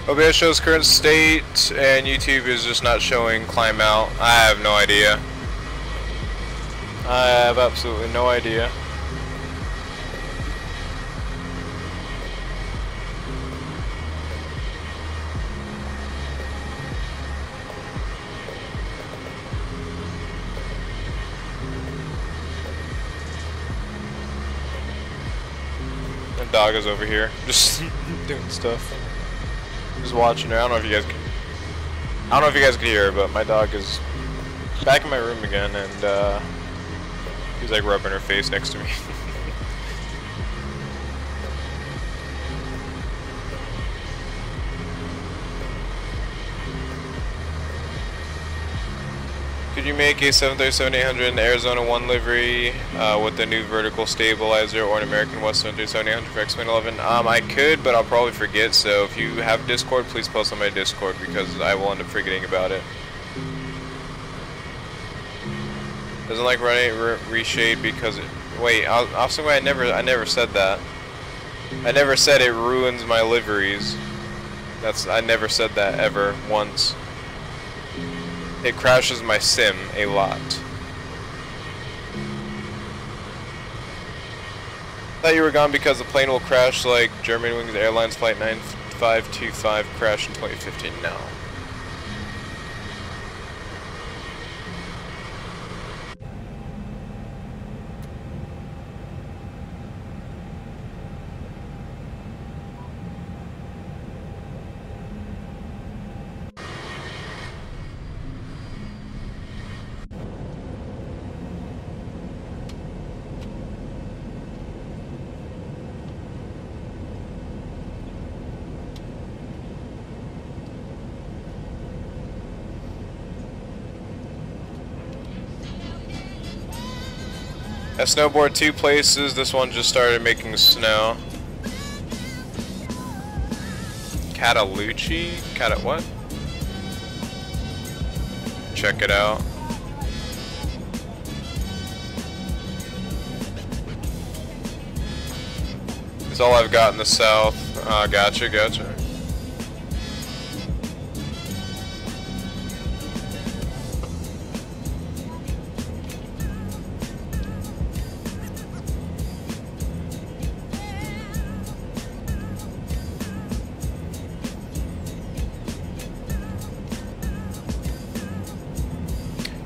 OBS shows current state and YouTube is just not showing climb out. I have no idea. I have absolutely no idea. The dog is over here, just doing stuff. Just watching her. I don't know if you guys can hear her, but my dog is back in my room again, and he's like rubbing her face next to me. Could you make a 737-800 in the Arizona 1 livery with the new vertical stabilizer, or an American West 737-800 for X-Men 11? I could, but I'll probably forget, so if you have Discord, please post on my Discord, because I will end up forgetting about it. Doesn't like running reshade because it... Wait, I never said that. I never said it ruins my liveries. I never said that ever once. It crashes my sim a lot. Thought you were gone because the plane will crash like Germanwings Airlines Flight 9525 crashed in 2015. No. I snowboard 2 places. This one just started making snow. Catalucci? What? Check it out. That's all I've got in the south. Gotcha.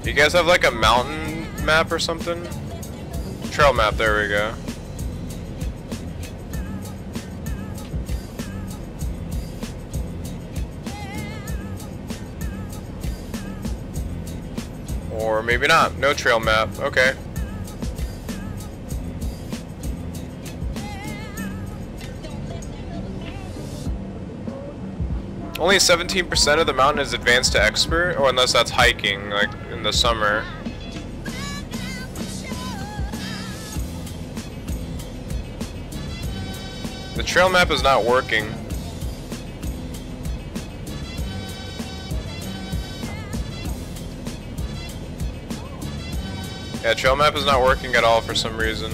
Do you guys have like a mountain map or something? Trail map, there we go. Or maybe not. No trail map. Okay. Only 17% of the mountain is advanced to expert, or unless that's hiking, like in the summer. The trail map is not working. Yeah, trail map is not working at all for some reason.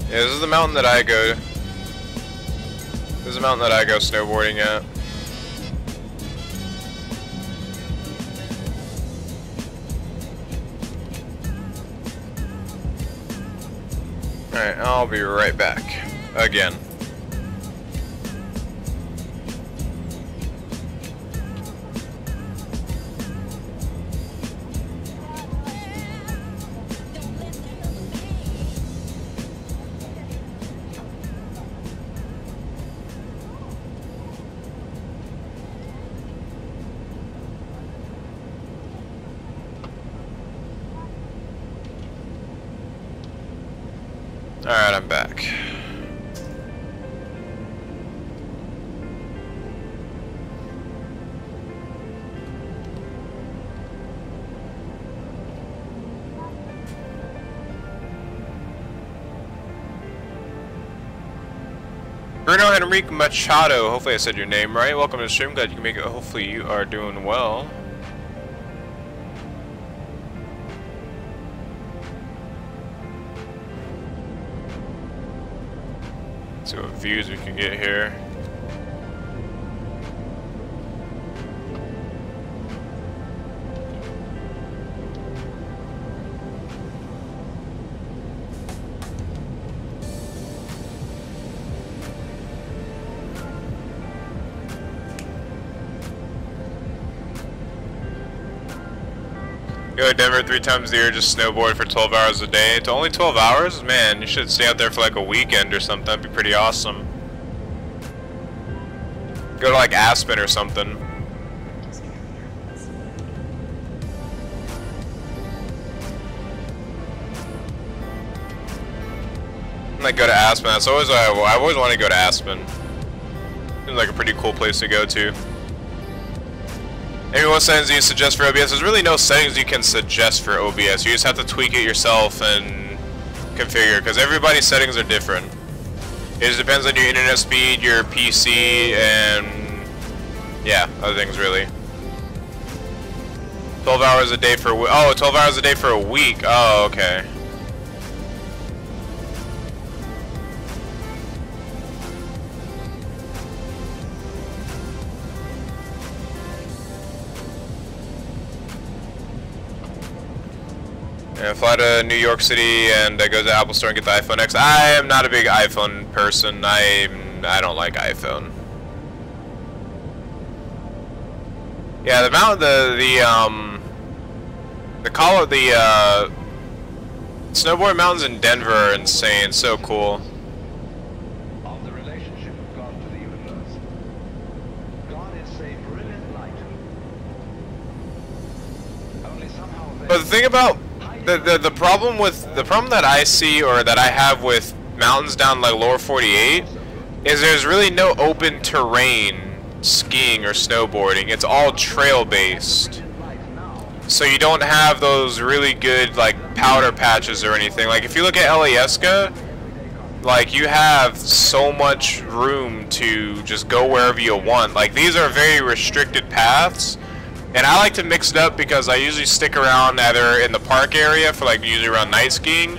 Yeah, this is the mountain that I go. This is the mountain that I go snowboarding at. Alright, I'll be right back. Again. Alright, I'm back. Bruno Henrique Machado, hopefully I said your name right. Welcome to the stream, glad you can make it. Hopefully you are doing well. See what views we can get here. Go to Denver 3 times a year, just snowboard for 12 hours a day. It's only 12 hours? Man, you should stay out there for like a weekend or something. That'd be pretty awesome. Go to like Aspen or something. Like go to Aspen. That's always I've always wanted to go to Aspen. Seems like a pretty cool place to go to. Maybe what settings do you suggest for OBS? There's really no settings you can suggest for OBS. You just have to tweak it yourself and configure, because everybody's settings are different. It just depends on your internet speed, your PC, and yeah, other things really. 12 hours a day for 12 hours a day for a week. Oh, okay. And fly to New York City and go to the Apple Store and get the iPhone X. I am not a big iPhone person. I don't like iPhone. Yeah, the snowboard mountains in Denver are insane. So cool. Of the relationship of God to the universe. God is a brilliant light. Only somehow But the thing about The problem that I see, or that I have with mountains down like lower 48, is there's really no open terrain skiing or snowboarding. It's all trail based. So you don't have those really good like powder patches or anything. Like if you look at Alyeska, like you have so much room to just go wherever you want. Like these are very restricted paths, and I like to mix it up because I usually stick around either in the park area for like usually around night skiing,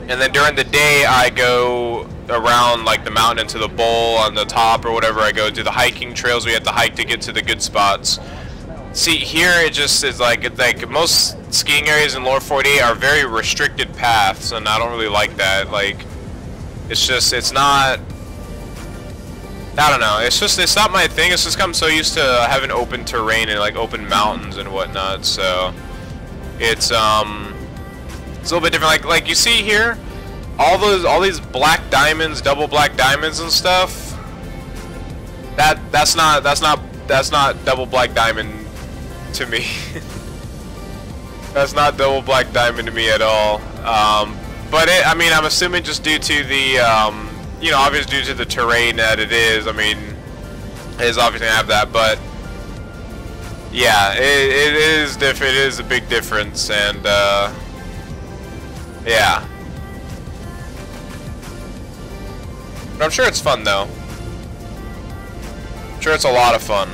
and then during the day I go around like the mountain into the bowl on the top or whatever. I go to the hiking trails. We have to hike to get to the good spots. See, here it just is like most skiing areas in lower 48 are very restricted paths, and I don't really like that. Like, it's not, I don't know, it's not my thing. It's just I'm so used to having open terrain and like open mountains and whatnot, so it's a little bit different. Like you see here, all these black diamonds, double black diamonds and stuff. That's not double black diamond to me. That's not double black diamond to me at all. But I mean, I'm assuming just due to the, you know, obviously due to the terrain that it is. I mean, it is obviously gonna have that, but yeah, it is different. It is a big difference, and yeah. But I'm sure it's fun though. I'm sure it's a lot of fun.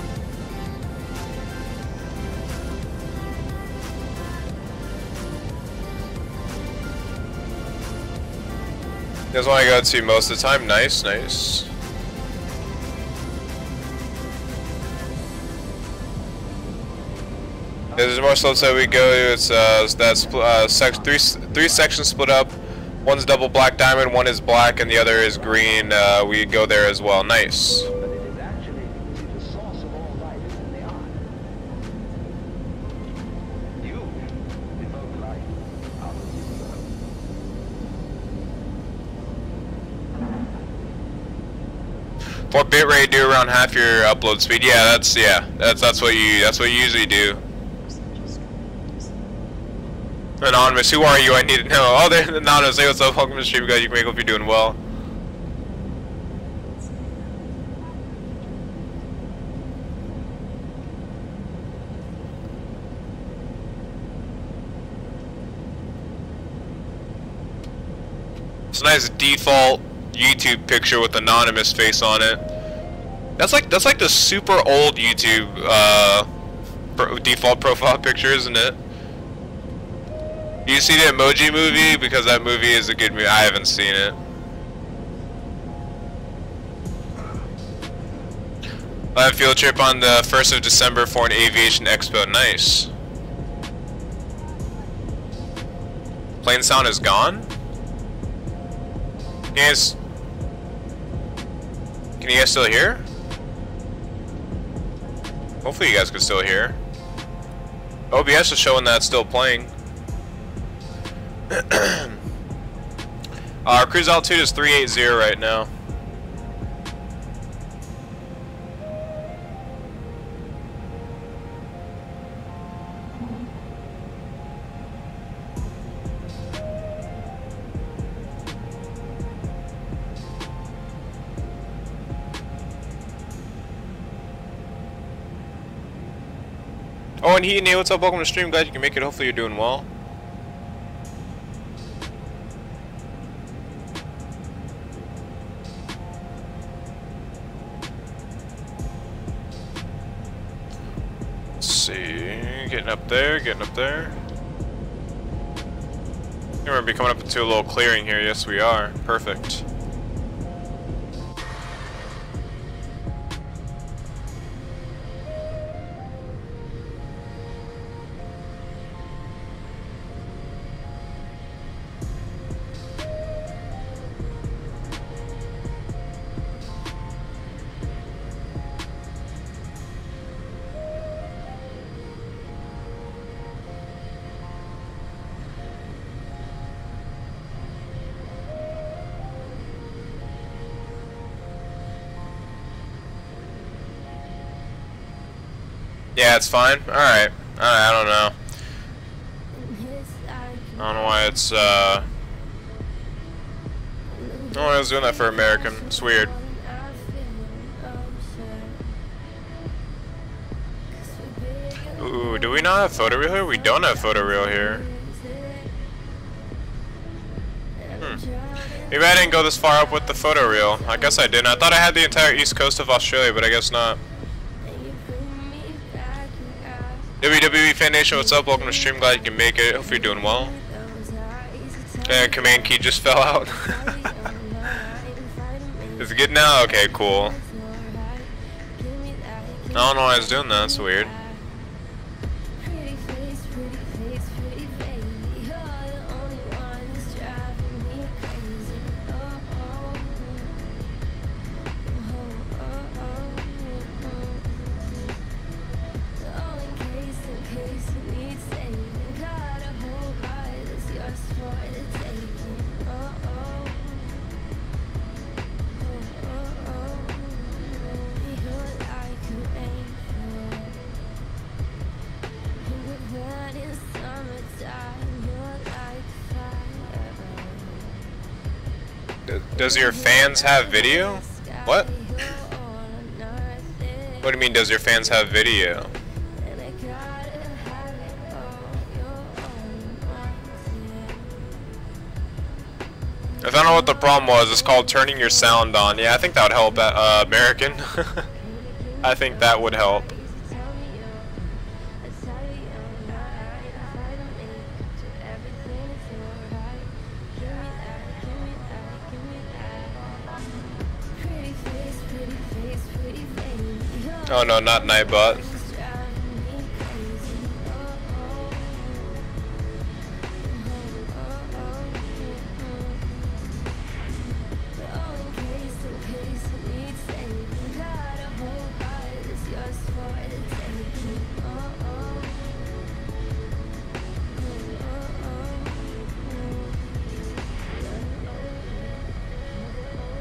That's what I go to most of the time. Nice, nice. There's more slopes that we go to. It's that's three sections split up. One's double black diamond, one is black, and the other is green. We go there as well. Nice. For bitrate, do around half your upload speed. Yeah, that's what you usually do. Anonymous, who are you? I need to know. Oh, they're anonymous. Hey, what's up? Welcome to the stream, guys. You can make hope you're doing well. It's a nice default YouTube picture with anonymous face on it. That's like the super old YouTube default profile picture, isn't it? You see the Emoji Movie? Because that movie is a good movie. I haven't seen it. I have a field trip on the 1st of December for an aviation expo. Nice. Plane sound is gone? Can you guys still hear? Hopefully you guys can still hear. OBS is showing that it's still playing. Our cruise altitude is 380 right now. Oh, and hey, what's up? Welcome to the stream, guys. You can make it. Hopefully you're doing well. Let's see. Getting up there, getting up there. We're going to be coming up into a little clearing here. Yes, we are. Perfect. Yeah, it's fine. Alright. I don't know. don't know why it's, I don't know why I was doing that for American. It's weird. Ooh, do we not have photoreal here? We don't have photoreal here. Maybe I didn't go this far up with the photoreal. I guess I didn't. I thought I had the entire east coast of Australia, but I guess not. WWE Fan Nation, what's up? Welcome to stream. Glad you can make it. Hope you're doing well. And command key just fell out. Is it good now? Okay, cool. I don't know why I was doing that. That's weird. Does your fans have video? What? What do you mean, does your fans have video? I don't know what the problem was. It's called turning your sound on. Yeah, I think that would help, American. I think that would help. Oh no, not Nightbot.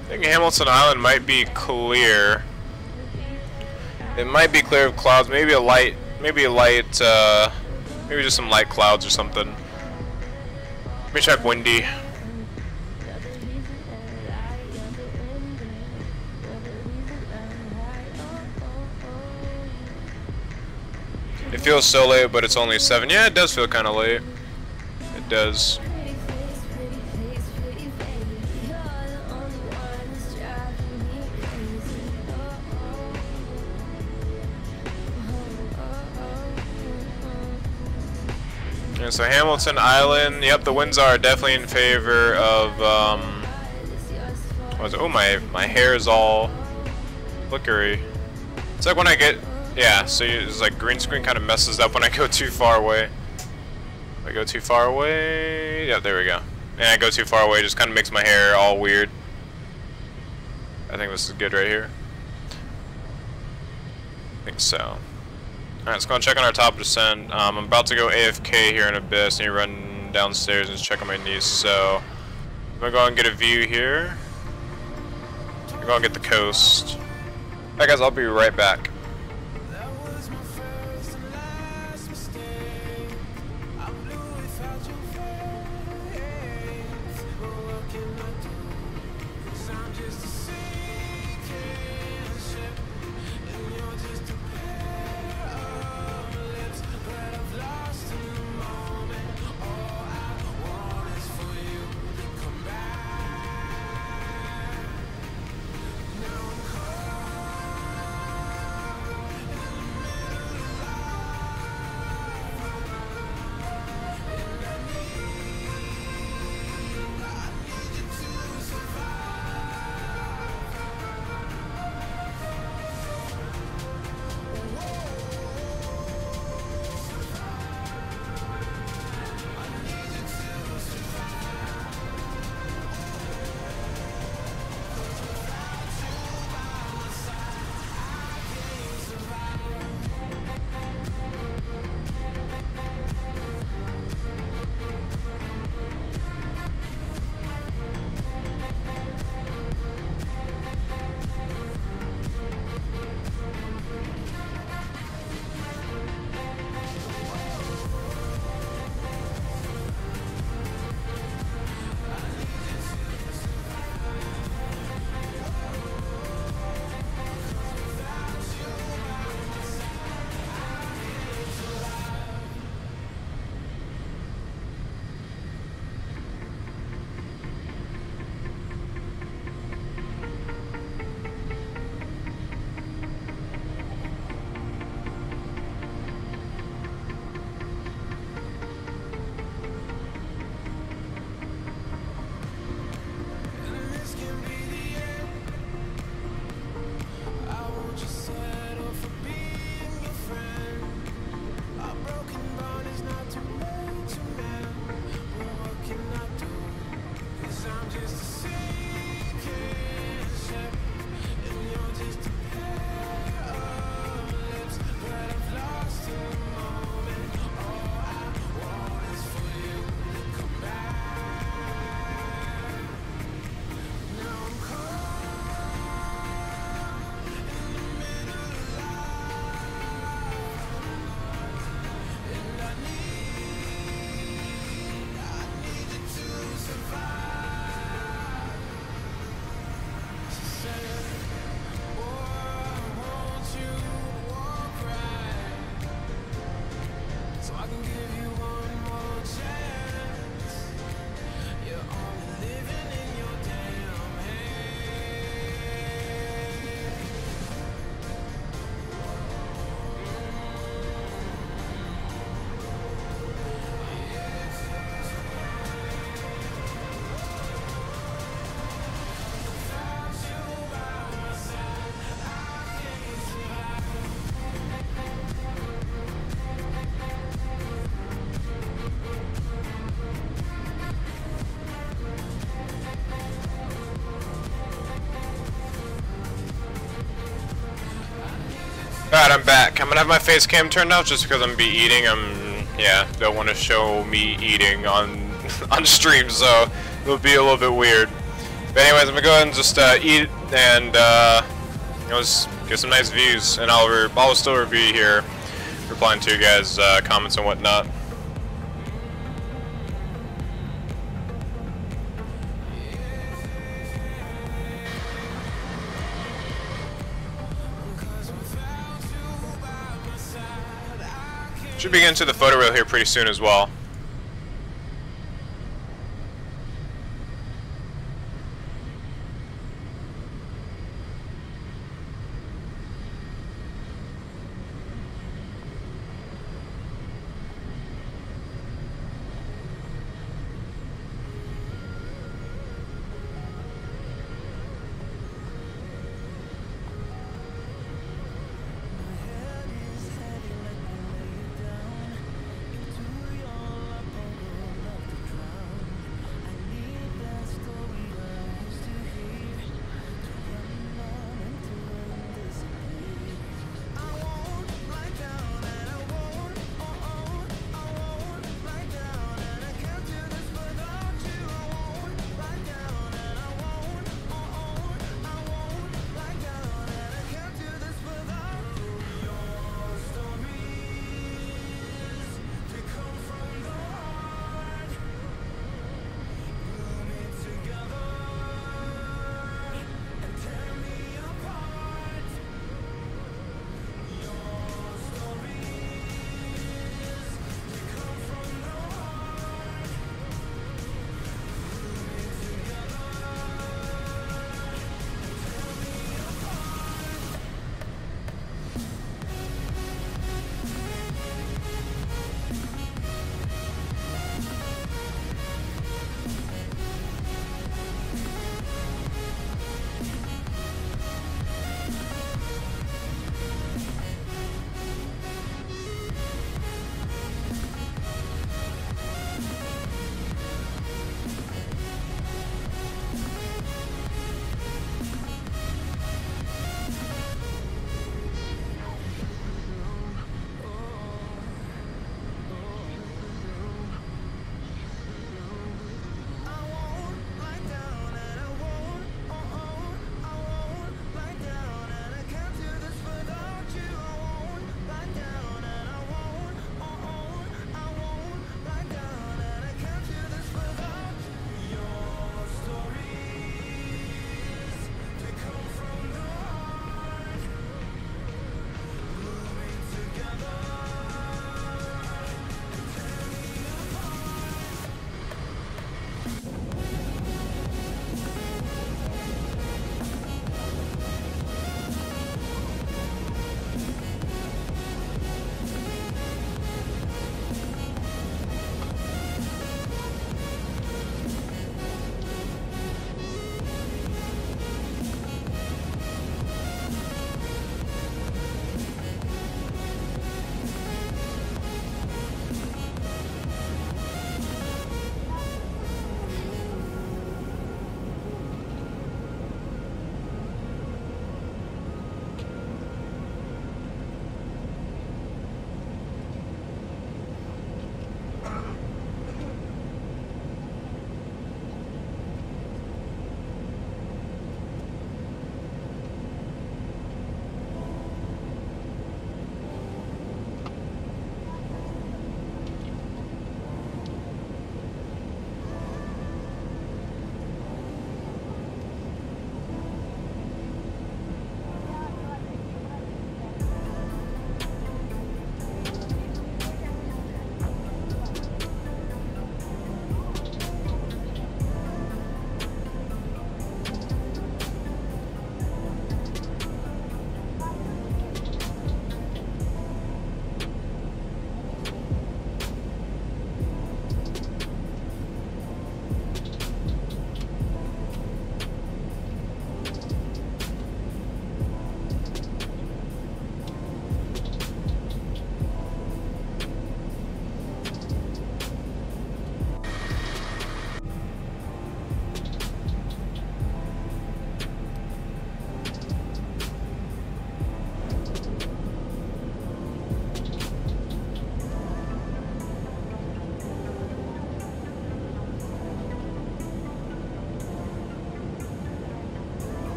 I think Hamilton Island might be clear. It might be clear of clouds, maybe maybe just some light clouds or something. Let me check windy. It feels so late, but it's only 7. Yeah, it does feel kind of late. It does. Yeah, so Hamilton Island, yep, the winds are definitely in favor of, oh, my hair is all flickery. It's like when I get, yeah, so it's like green screen kind of messes up when I go too far away. If I go too far away, yeah, there we go. And I go too far away, just kind of makes my hair all weird. I think this is good right here. I think so. Alright, let's go and check on our top descent. I'm about to go AFK here in a bit. So I need to run downstairs and just check on my niece. So I'm gonna go and get a view here. I'm gonna go and get the coast. Alright guys, I'll be right back. Alright, I'm back. I'm gonna have my face cam turned off just because I'm gonna be eating. Yeah, don't want to show me eating on on stream, so it'll be a little bit weird. But anyways, I'm gonna go ahead and just eat and you know, just get some nice views, and I'll still review here, replying to you guys' comments and whatnot. Should be getting to the photo reel here pretty soon as well.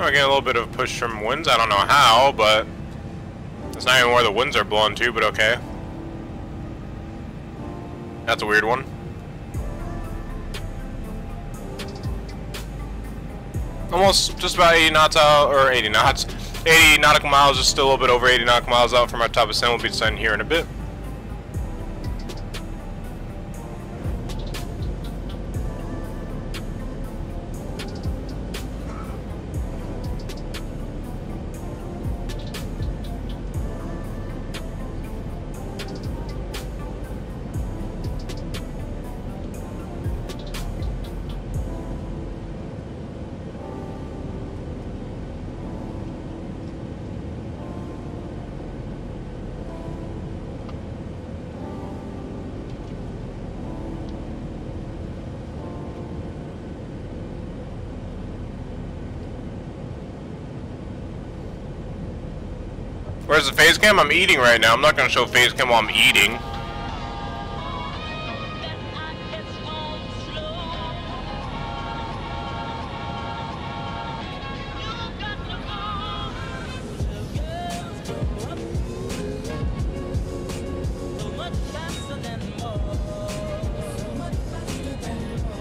Oh, getting a little bit of push from winds. I don't know how, but it's not even where the winds are blowing to, but okay. That's a weird one. Almost just about 80 knots out, or 80 knots. 80 nautical miles, just still a little bit over 80 nautical miles out from our top ascent. We'll be descending here in a bit. Where's the phase cam? I'm eating right now. I'm not going to show phase cam while I'm eating.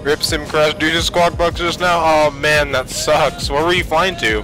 Rip sim crash due to squawk bugs just now? Oh man, that sucks. Where were you flying to?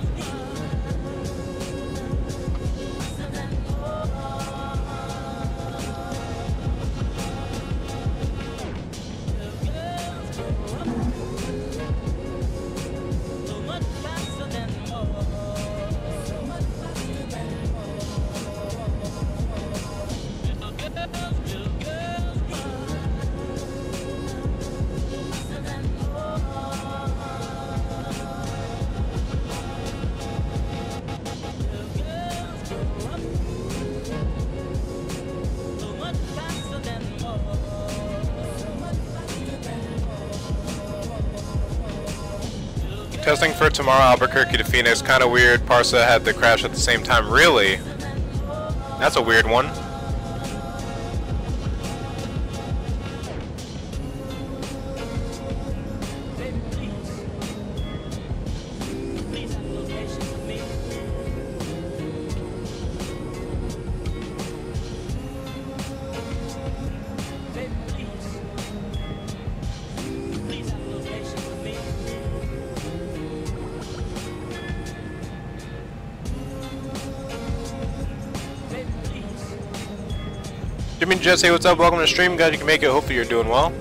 Testing for tomorrow, Albuquerque to Phoenix. Kind of weird. Parsa had the crash at the same time. Really? That's a weird one. Jimmy and Jess, hey, what's up? Welcome to the stream. Glad you can make it. Hopefully you're doing well.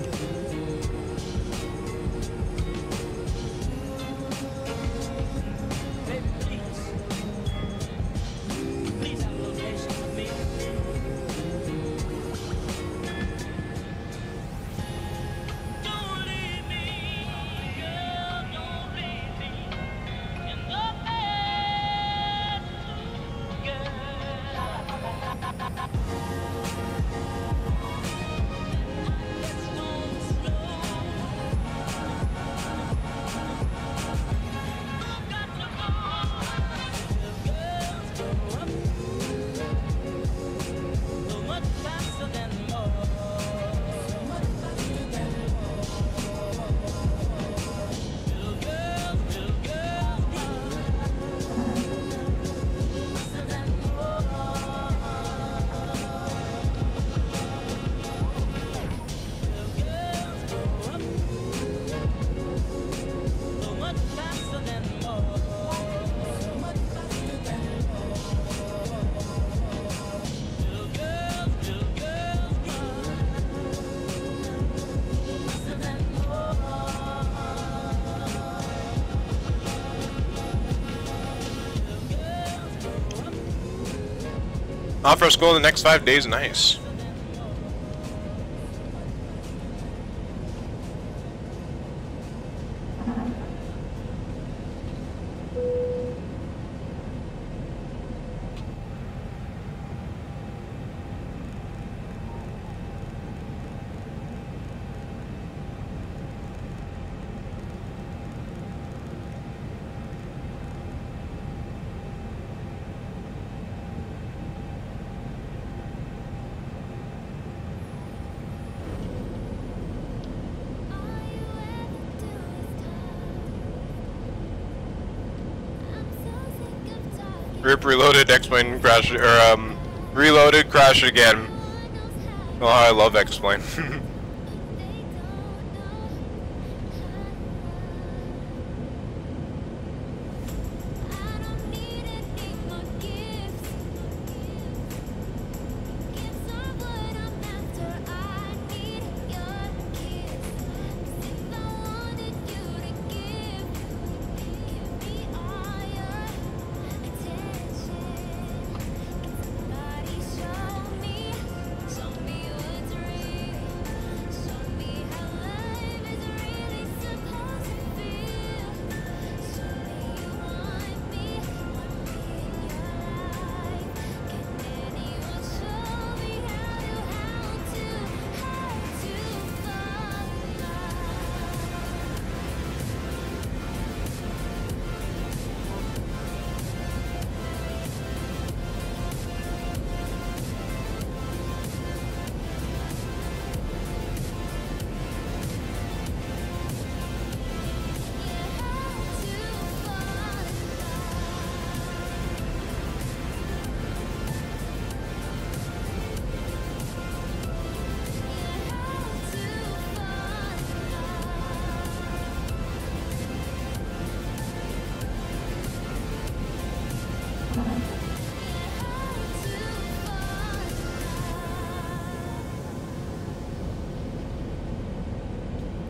Off for school in the next 5 days, nice. Rip reloaded, X-Plane crashed, or reloaded, crashed again. Oh, I love X-Plane.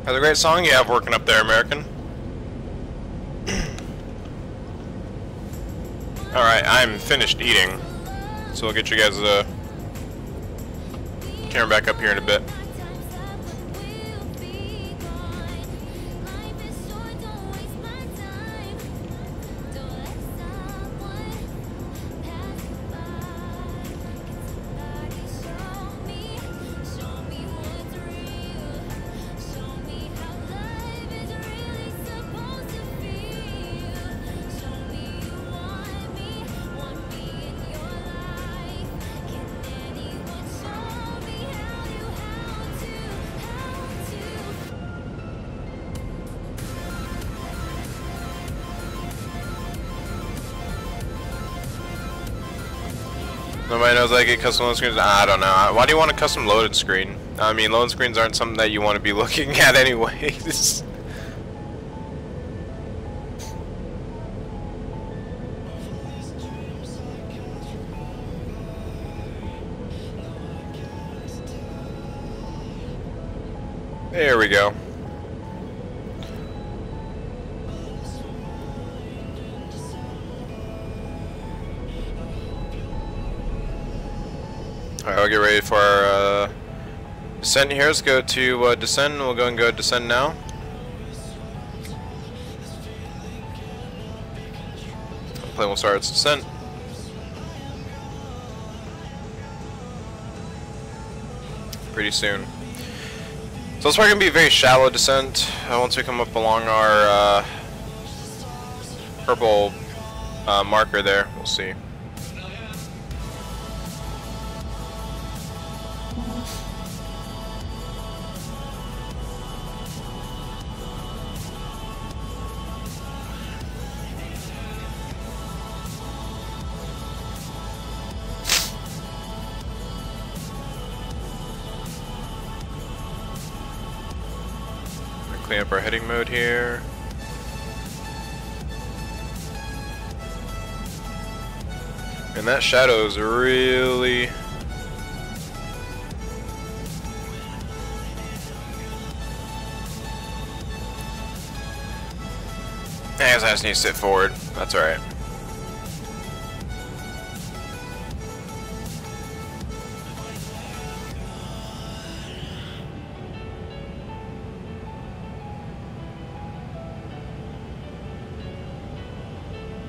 That's a great song you have working up there, American. Alright, I'm finished eating. So we'll get you guys camera back up here in a bit. Nobody knows I get custom loading screens? I don't know. Why do you want a custom loaded screen? I mean, loading screens aren't something that you want to be looking at anyways. There we go. Alright, we'll get ready for our descent here. Let's go to descend. We'll go and go descend now. The plane will start its descent. Pretty soon. So it's probably going to be a very shallow descent once we come up along our purple marker there. We'll see. Clean up our heading mode here. And that shadow is really... I guess I just need to sit forward. That's alright.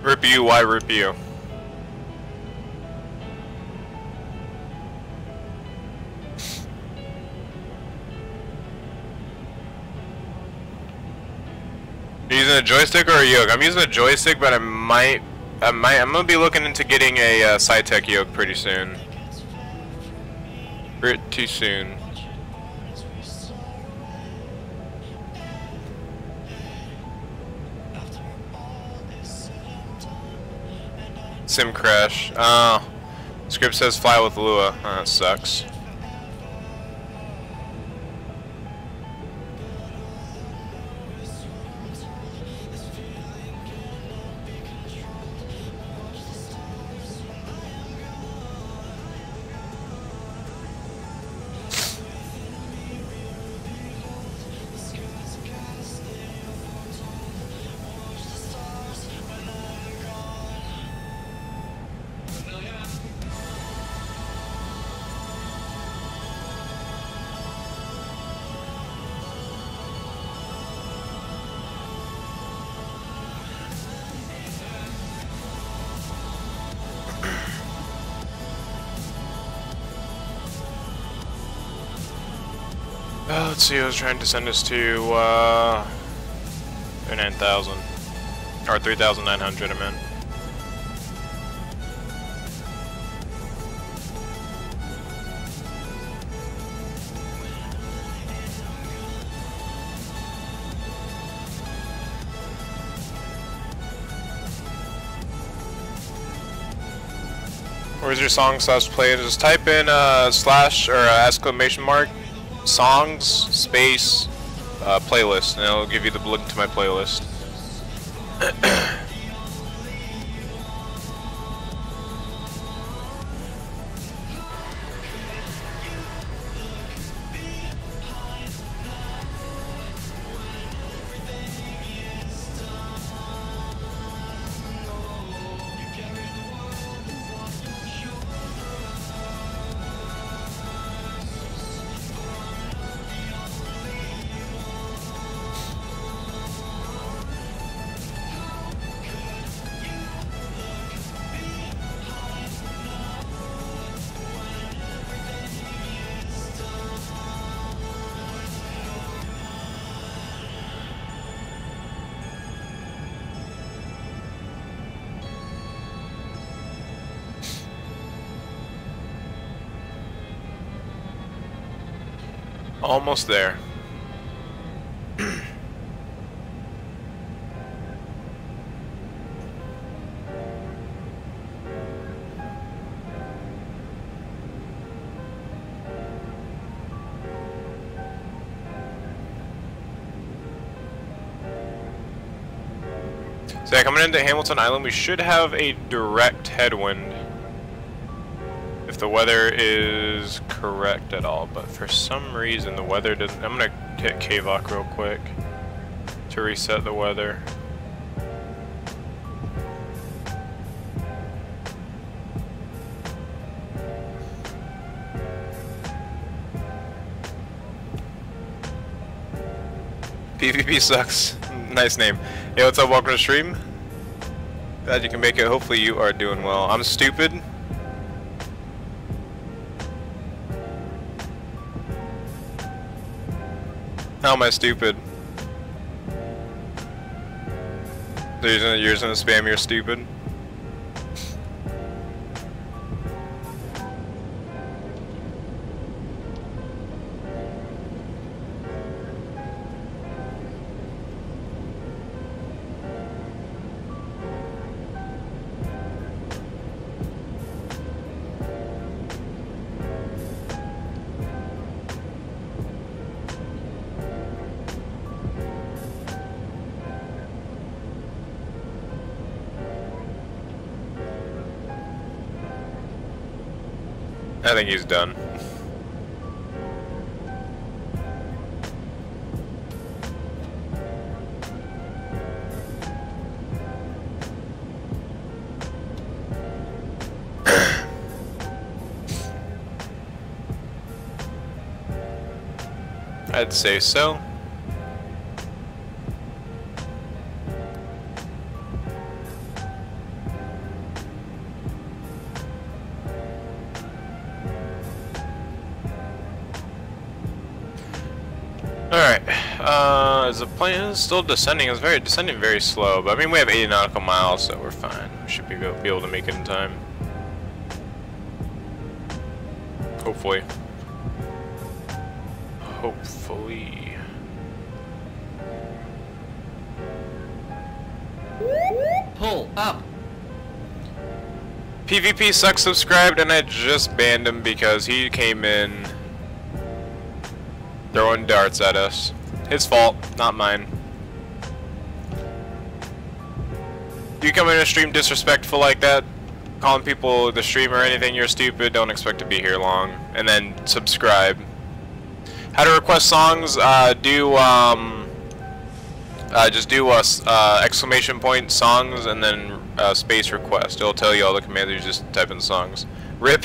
Rip you, why rip you? Are you using a joystick or a yoke? I'm using a joystick, but I'm gonna be looking into getting a SciTech yoke pretty soon. Pretty soon. sim crash. Oh. Script says fly with Lua. Oh, that sucks. Let's see, I was trying to send us to 9,000 or 3,900. I meant. Where's your song slash play? Just type in slash or exclamation mark songs space playlist, and it'll give you the link to my playlist. Almost there. So yeah, coming into Hamilton Island, we should have a direct headwind if the weather is correct at all, but for some reason the weather doesn't. I'm gonna hit KVOC real quick to reset the weather. PvP sucks. Nice name. Hey, what's up? Welcome to stream. Glad you can make it. Hopefully you are doing well. I'm stupid. How am I stupid? So you're just gonna spam you're stupid? I think he's done. I'd say so. Is the plane still descending? It's descending very slow, but I mean we have 80 nautical miles, so we're fine. We should be able to make it in time. Hopefully. Hopefully. Pull up. PvP sucks subscribed, and I just banned him because he came in throwing darts at us. His fault, not mine. You come in a stream disrespectful like that, calling people the stream or anything, you're stupid, don't expect to be here long. And then subscribe. How to request songs, just do exclamation point songs and then space request. It'll tell you all the commands, you just type in songs. RIP.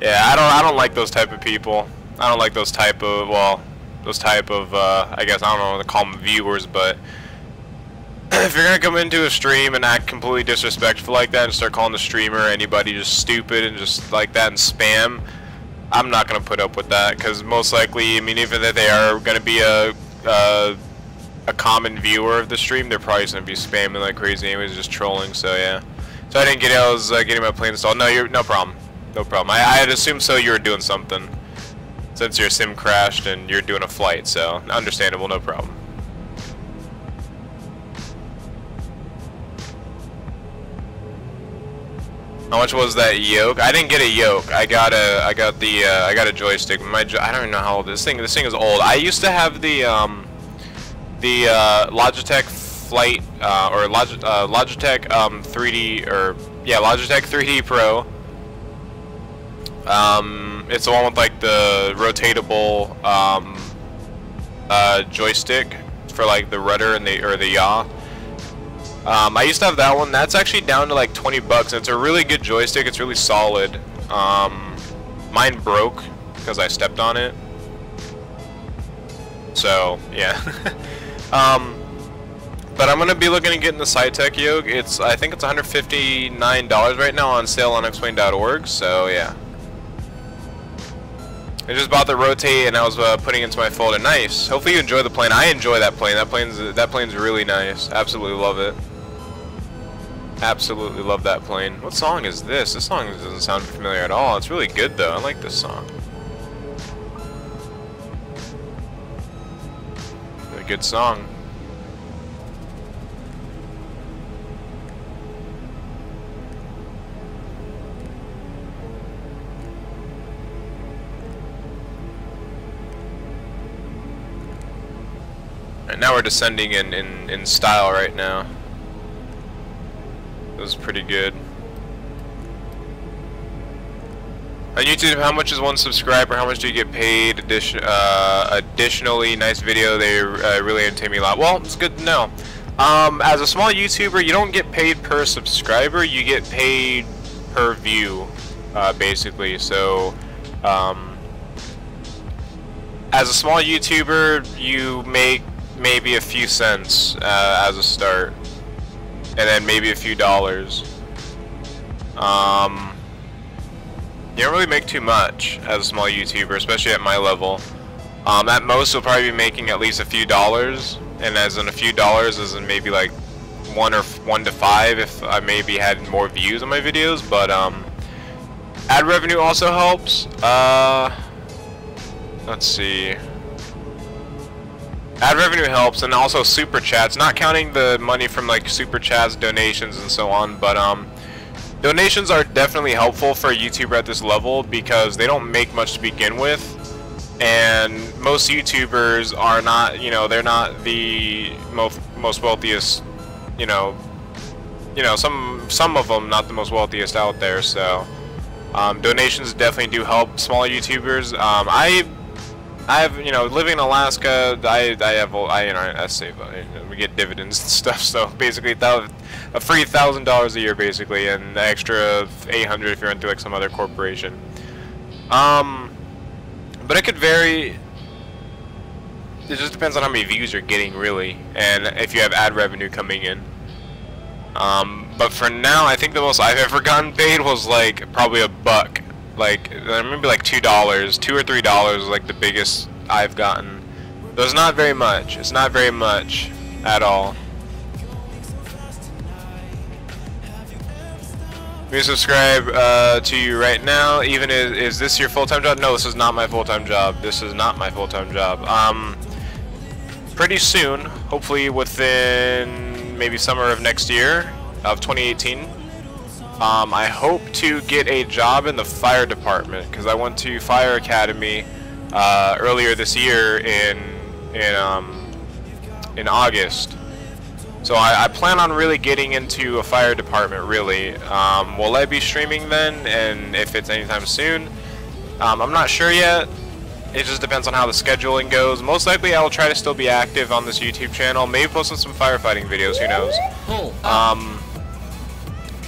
Yeah, I don't like those type of people. I don't like those type of, well, I guess, I don't know what to call them, viewers, but if you're gonna come into a stream and act completely disrespectful like that and start calling the streamer or anybody just stupid and just like that and spam, I'm not gonna put up with that, because most likely, I mean, even if they are gonna be a common viewer of the stream, they're probably just gonna be spamming like crazy anyways, just trolling. So yeah. So I didn't get it. I was getting my plane installed. No, no problem. No problem. I had assumed so you were doing something, since your sim crashed and you're doing a flight. So understandable. No problem. How much was that yoke? I didn't get a yoke. I got a joystick. I don't even know how old this thing is old. I used to have the Logitech Flight or Logitech 3D, or yeah, Logitech 3D Pro. It's the one with like the rotatable joystick for like the rudder and the yaw. I used to have that one. That's actually down to like 20 bucks. And it's a really good joystick. It's really solid. Mine broke because I stepped on it. So yeah. But I'm gonna be looking at getting the SciTech yoke. I think it's $159 right now on sale on xplane.org. So yeah. I just bought the rotate and I was putting it into my folder. Nice. Hopefully you enjoy the plane. I enjoy that plane. That plane's really nice. Absolutely love it. Absolutely love that plane. What song is this? This song doesn't sound familiar at all. It's really good though. I like this song. Really good song. And now we're descending in style right now. That was pretty good. On YouTube, how much is one subscriber? How much do you get paid? Additionally, nice video. They really entertain me a lot. Well, it's good to know. As a small YouTuber, you don't get paid per subscriber. You get paid per view, basically. So, as a small YouTuber, you make maybe a few cents as a start, and then maybe a few dollars. You don't really make too much as a small YouTuber, especially at my level. At most, you'll probably be making at least a few dollars, and as in a few dollars, as in maybe like 1 to 5 if I maybe had more views on my videos. But ad revenue also helps. Let's see. Ad revenue helps, and also super chats, not counting the money from like super chats, donations, and so on, but donations are definitely helpful for a YouTuber at this level because they don't make much to begin with, and most YouTubers are not, you know, they're not the most wealthiest, you know, some of them not the most wealthiest out there. So donations definitely do help smaller YouTubers. I have, you know, living in Alaska, I save, we get dividends and stuff, so basically a free $1,000 a year basically, and the extra $800 if you're into like some other corporation. But it could vary. It just depends on how many views you're getting really, and if you have ad revenue coming in. But for now, I think the most I've ever gotten paid was like probably $1. Like maybe like $2, $2 or $3 like the biggest I've gotten. So it's not very much. It's not very much at all. We subscribe to you right now. Even is this your full-time job? No, this is not my full-time job. This is not my full-time job. Pretty soon, hopefully within maybe summer of next year, of 2018. I hope to get a job in the fire department because I went to fire academy earlier this year in August. So I plan on really getting into a fire department. Really, will I be streaming then? And if it's anytime soon, I'm not sure yet. It just depends on how the scheduling goes. Most likely, I will try to still be active on this YouTube channel. Maybe posting some firefighting videos. Who knows?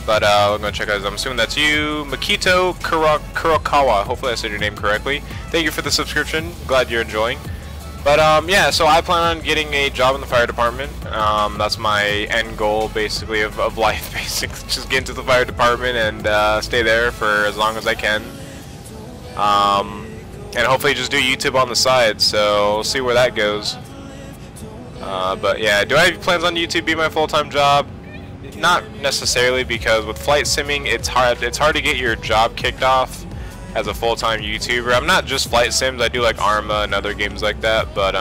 But we're gonna check out. I'm assuming that's you, Makito Kurokawa. Hopefully, I said your name correctly. Thank you for the subscription. Glad you're enjoying. But yeah, so I plan on getting a job in the fire department. That's my end goal, basically, of life. Basically, just get into the fire department and stay there for as long as I can. And hopefully just do YouTube on the side. So we'll see where that goes. But yeah, do I have plans on YouTube be my full-time job? Not necessarily, because with flight simming, it's hard to get your job kicked off as a full-time YouTuber. I'm not just flight sims, I do like Arma and other games like that, but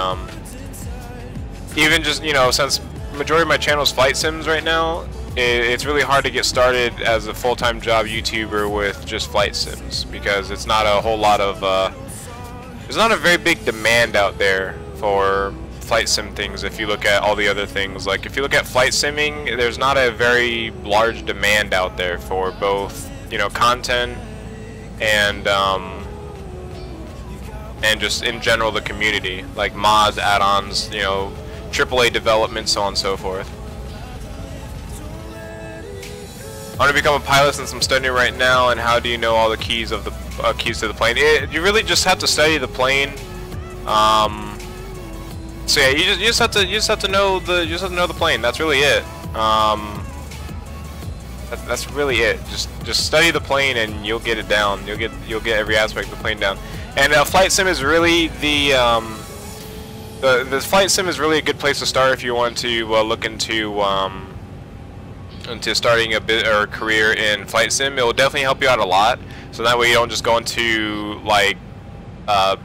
even just, you know, since majority of my channel is flight sims right now, it's really hard to get started as a full-time job YouTuber with just flight sims, because it's not a whole lot of there's not a very big demand out there for flight sim things. If you look at all the other things, like if you look at flight simming, there's not a very large demand out there for both, you know, content and just in general the community, like mods, add-ons, you know, AAA development, so on and so forth. I want to become a pilot since I'm studying right now. And how do you know all the keys of the keys to the plane? You really just have to study the plane. So yeah, you just have to know the plane. That's really it. That's really it. Just study the plane and you'll get it down. You'll get every aspect of the plane down. And flight sim is really the flight sim is really a good place to start if you want to look into starting a bit or a career in flight sim. It will definitely help you out a lot. So that way you don't just go into like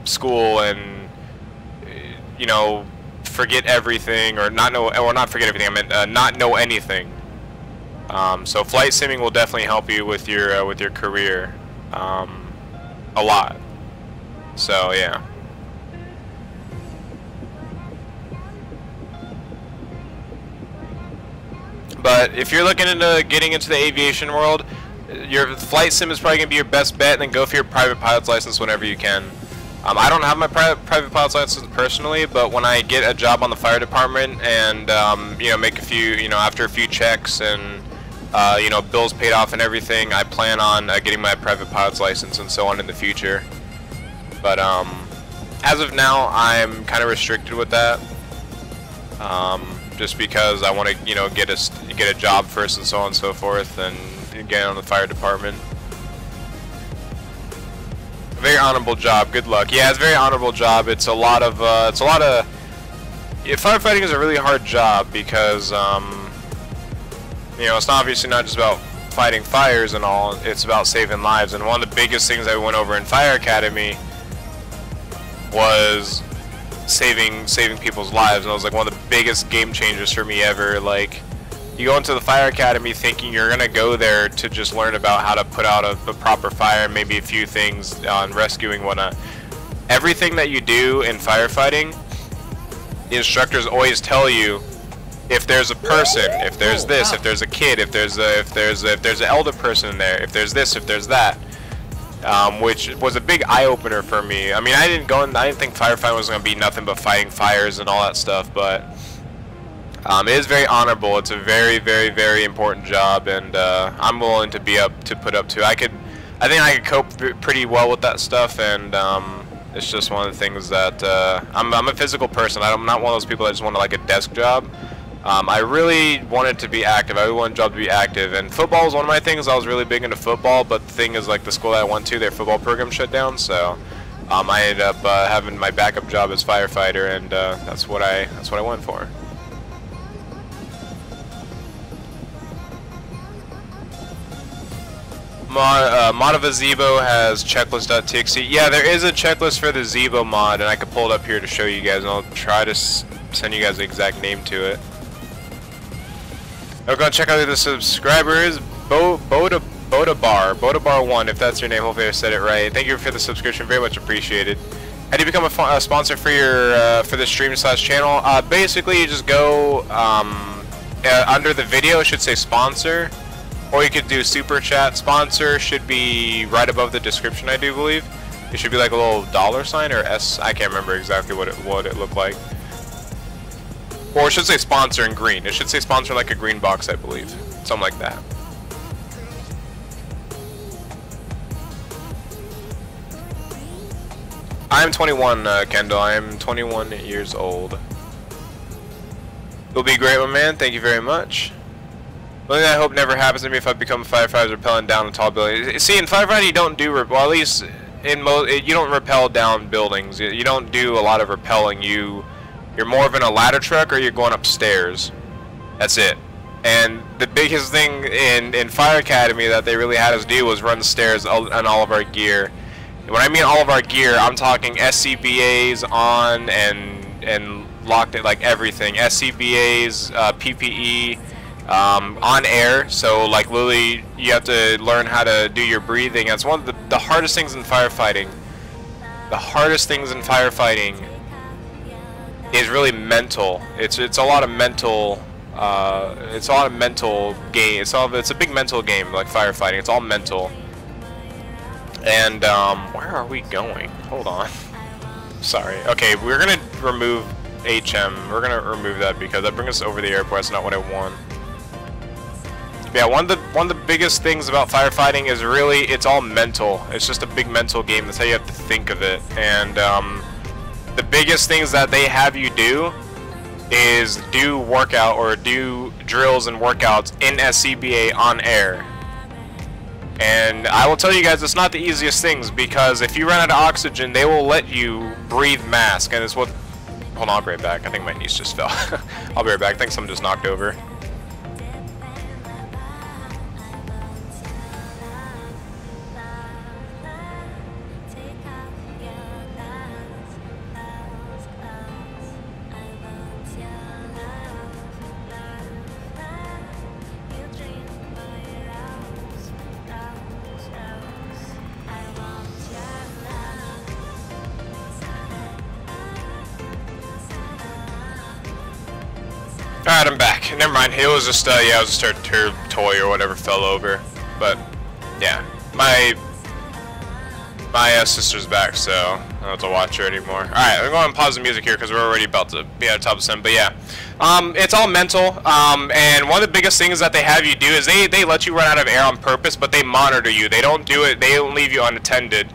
school and, you know, forget everything, or not forget everything. I meant not know anything. So flight simming will definitely help you with your career a lot. So yeah. But if you're looking into getting into the aviation world, your flight sim is probably going to be your best bet, and then go for your private pilot's license whenever you can. I don't have my private pilot's license personally, but when I get a job on the fire department and you know, make a few, you know, after a few checks and you know, bills paid off and everything, I plan on getting my private pilot's license and so on in the future. But as of now, I'm kind of restricted with that. Just because I want to, you know, get a job first and so on and so forth, and get on the fire department. Very honorable job. Good luck. Yeah, it's a very honorable job. It's a lot of yeah, firefighting is a really hard job because you know, it's obviously not just about fighting fires and all. It's about saving lives. And one of the biggest things I went over in Fire Academy was saving people's lives, and it was like one of the biggest game changers for me ever. Like, you go into the Fire Academy thinking you're gonna go there to just learn about how to put out a proper fire, maybe a few things on rescuing, whatnot. Everything that you do in firefighting, the instructors always tell you if there's a person, if there's this, if there's a kid, if there's an elder person in there, if there's this, if there's that. Which was a big eye-opener for me. I mean, I didn't think firefighting was going to be nothing but fighting fires and all that stuff, but it is very honorable. It's a very, very, very important job, and I'm willing to put up to. I think I could cope pretty well with that stuff, and it's just one of the things that I'm a physical person. I'm not one of those people that just want like a desk job. I really wanted to be active. I really wanted a job to be active, and football was one of my things. I was really big into football, but the thing is, like, the school that I went to, their football program shut down, so I ended up having my backup job as firefighter, and that's what I went for. Mod of a Zibo has checklist.txt. Yeah, there is a checklist for the Zibo mod, and I could pull it up here to show you guys, and I'll try to send you guys the exact name to it. We're gonna check out the subscribers. Bodabar1, if that's your name. Hopefully I said it right. Thank you for the subscription, very much appreciated. How do you become a sponsor for your for the stream/channel? Basically, you just go under the video. It should say sponsor, or you could do super chat. Sponsor should be right above the description, I do believe. It should be like a little $sign or S. I can't remember exactly what it looked like. Or it should say sponsor in green. It should say sponsor like a green box, I believe. Something like that. I'm 21, Kendall. I'm 21 years old. You'll be great, my man. Thank you very much. One thing I hope never happens to me if I become a firefighter is rappelling down a tall building. See, in firefighting, you don't do, well, at least in you don't rappel down buildings. You don't do a lot of rappelling. You're more of in a ladder truck, or you're going upstairs. That's it. And the biggest thing in Fire Academy that they really had us do was run the stairs on all of our gear. When I mean all of our gear, I'm talking SCBAs on and locked it, like everything. SCBAs, PPE, on air. So like literally, you have to learn how to do your breathing. That's one of the hardest things in firefighting. The hardest things in firefighting is really mental. It's a lot of mental. It's a lot of mental game. It's a big mental game, like firefighting. It's all mental. And where are we going? Hold on. Sorry. Okay, we're gonna remove HM. We're gonna remove that because that brings us over the airport. That's not what I want. Yeah, one of the biggest things about firefighting is really it's all mental. It's just a big mental game. That's how you have to think of it. And the biggest things that they have you do is do workout or do drills and workouts in SCBA on air. And I will tell you guys, it's not the easiest things, because if you run out of oxygen, they will let you breathe mask, and it's what... Hold on, I'll be right back. I think my niece just fell. I'll be right back. I think someone just knocked over. Alright, I'm back. Never mind. It was just, yeah, it was just her toy or whatever fell over. But, yeah. My sister's back, so I don't have to watch her anymore. Alright, I'm going to pause the music here because we're already about to be at the top of 7. But, yeah. It's all mental. And one of the biggest things that they have you do is they let you run out of air on purpose, but they monitor you. They don't do it. They don't leave you unattended.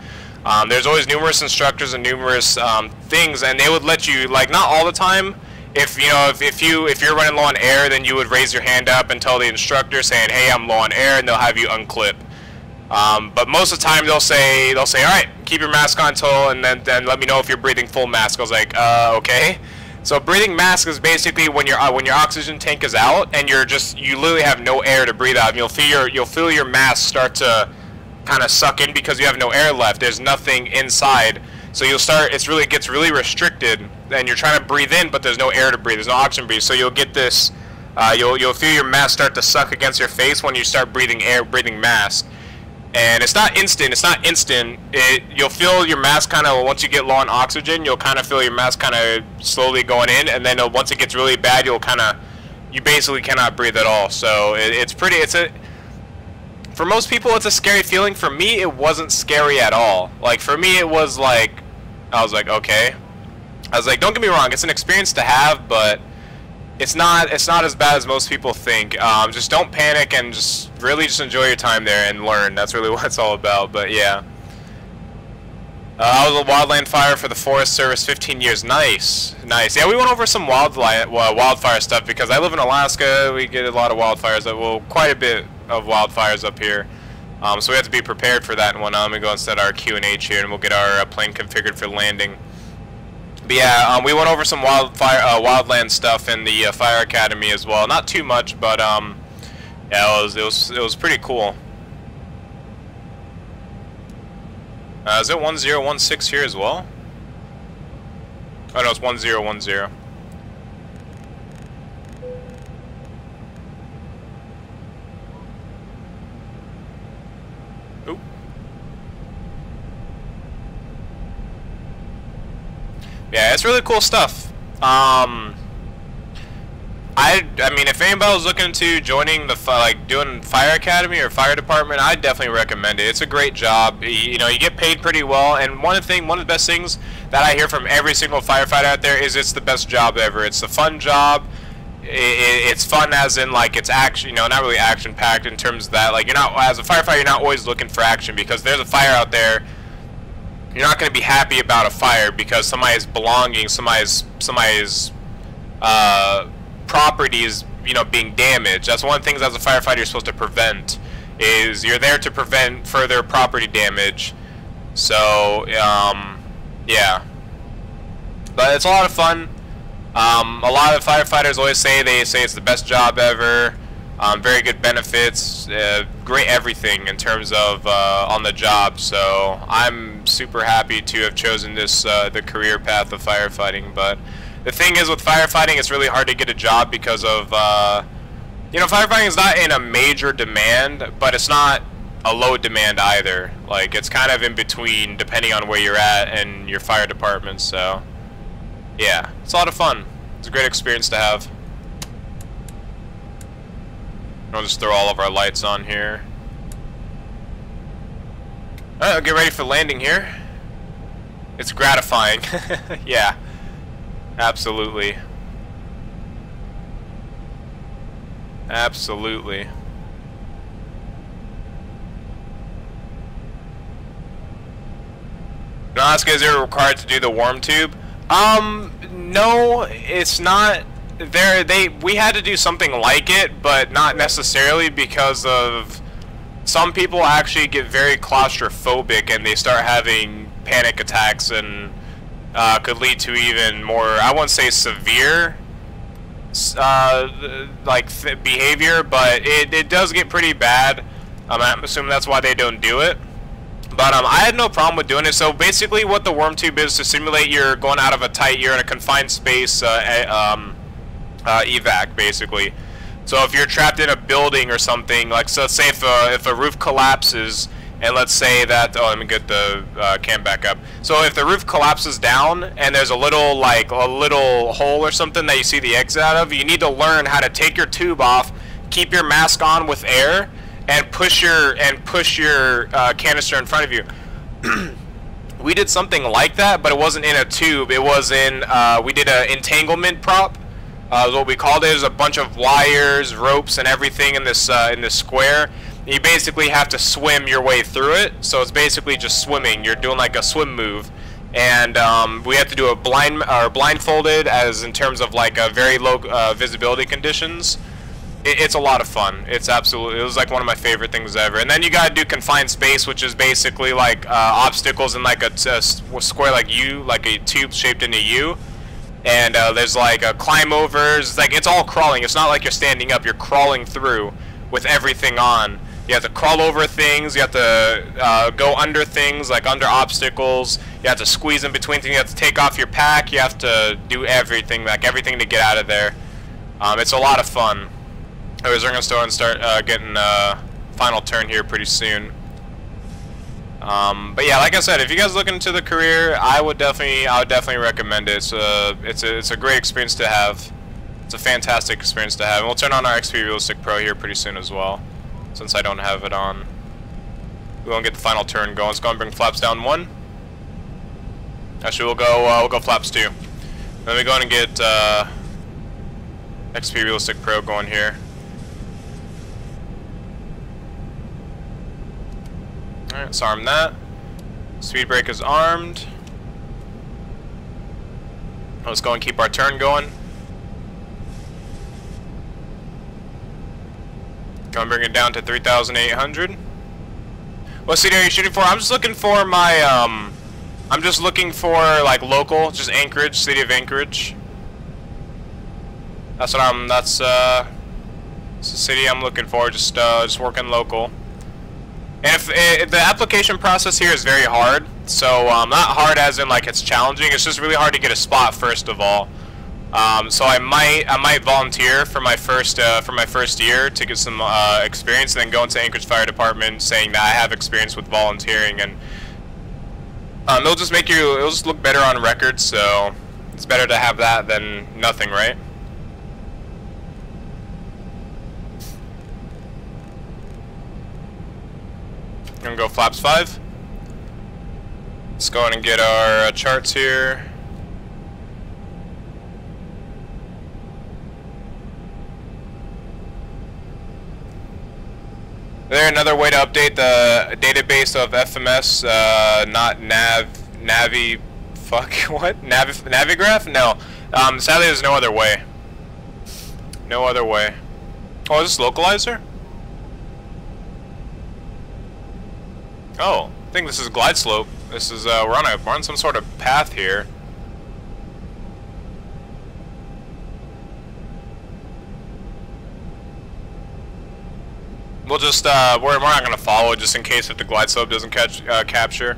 There's always numerous instructors and numerous things, and they would let you, like, not all the time. If you're running low on air, then you would raise your hand up and tell the instructor saying, "Hey, I'm low on air," and they'll have you unclip. But most of the time they'll say, "All right, keep your mask on till, and then let me know if you're breathing full mask." I was like, okay. So breathing mask is basically when your oxygen tank is out and you literally have no air to breathe out. And you'll feel your mask start to kind of suck in because you have no air left. There's nothing inside. So it gets really restricted, and you're trying to breathe in, but there's no air to breathe, there's no oxygen to breathe. So you'll get this, you'll feel your mask start to suck against your face when you start breathing mask. And it's not instant. You'll feel your mask kind of, once you get low on oxygen, you'll kind of feel your mask kind of slowly going in, and then once it gets really bad, you basically cannot breathe at all. So for most people, it's a scary feeling. For me, it wasn't scary at all. Like, for me, it was like, I was like, okay. I was like, don't get me wrong, it's an experience to have, but it's not as bad as most people think. Just don't panic and just really just enjoy your time there and learn. That's really what it's all about. But yeah. I was a wildland fire for the Forest Service, 15 years. Nice. Yeah, we went over some wildfire stuff because I live in Alaska. We get a lot of wildfires. Well, quite a bit of wildfires up here. So we have to be prepared for that and whatnot. I'm going to go and set our Q&H here, and we'll get our plane configured for landing. But yeah, we went over some wildland stuff in the Fire Academy as well. Not too much, but yeah, it was pretty cool. Is it 1016 here as well? Oh no, it's 1010. Yeah, it's really cool stuff. I mean, if anybody was looking into joining the doing fire academy or fire department, I'd definitely recommend it. It's a great job. You know, you get paid pretty well, and one of the best things that I hear from every single firefighter out there is it's the best job ever. It's a fun job. It's fun as in like it's action, you know, not really action packed in terms of that. Like you're not, as a firefighter, you're not always looking for action because there's a fire out there. You're not going to be happy about a fire because somebody's belongings, somebody's property is, you know, being damaged. That's one of the things as a firefighter you're supposed to prevent. Is you're there to prevent further property damage. So yeah, but it's a lot of fun. A lot of firefighters always say it's the best job ever. Very good benefits, great everything in terms of on the job. So I'm super happy to have chosen this the career path of firefighting. But the thing is, with firefighting, it's really hard to get a job because of you know, firefighting is not in a major demand, but it's not a low demand either. Like it's kind of in between depending on where you're at and your fire department. So yeah, it's a lot of fun. It's a great experience to have. I'll just throw all of our lights on here. Alright, I'll get ready for landing here. It's gratifying. Yeah, absolutely. Absolutely. Now ask is it required to do the warm tube? No, it's not. We had to do something like it, but not necessarily, because of some people actually get very claustrophobic and they start having panic attacks and could lead to even more, I wouldn't say severe behavior, but it does get pretty bad. I'm assuming that's why they don't do it. But I had no problem with doing it. So basically what the worm tube is to simulate you're going out of a tight, you're in a confined space evac, basically. So if you're trapped in a building or something, like, so let's say if a roof collapses, and let's say that, oh, let me get the cam back up. So if the roof collapses down and there's a little hole or something that you see the exit out of, you need to learn how to take your tube off, keep your mask on with air, and push your canister in front of you. We did something like that, but it wasn't in a tube. It was in we did an entanglement prop. What we called it is a bunch of wires, ropes, and everything in this square. You basically have to swim your way through it. So it's basically just swimming. You're doing like a swim move, and we have to do a blindfolded, as in terms of like a very low visibility conditions. It's a lot of fun. It was like one of my favorite things ever. And then you gotta do confined space, which is basically like obstacles in like a square, like U, like a tube shaped in a U. And there's like climb overs. Like it's all crawling. It's not like you're standing up. You're crawling through with everything on. You have to crawl over things. You have to go under things, like under obstacles. You have to squeeze in between things. You have to take off your pack. You have to do everything, like everything to get out of there. It's a lot of fun. Anyways, we're gonna start getting final turn here pretty soon. But yeah, like I said, if you guys are looking into the career, I would definitely recommend it. It's a great experience to have. It's a fantastic experience to have. And we'll turn on our XP Realistic Pro here pretty soon as well, since I don't have it on. We won't get the final turn going. Let's go and bring flaps down 1. Actually, we'll go flaps 2. Then we go in and get XP Realistic Pro going here. Alright, let's arm that. Speed brake is armed. Let's go and keep our turn going. Go and bring it down to 3,800. What city are you shooting for? I'm just looking for my, I'm just looking for, like, local, just Anchorage, city of Anchorage. That's what that's the city I'm looking for, just working local. And if the application process here is very hard, so not hard as in like it's challenging, it's just really hard to get a spot first of all. So I might volunteer for my first year to get some experience, and then go into Anchorage Fire Department saying that I have experience with volunteering, and It'll just make you, it'll just look better on record, so it's better to have that than nothing, right? I'm gonna go flaps 5. Let's go ahead and get our charts here. There another way to update the database of FMS, not Navigraph? No. Sadly there's no other way. No other way. Oh, is this localizer? Oh, I think this is glide slope. This is we're on some sort of path here. We'll just we're not gonna follow just in case if the glide slope doesn't capture.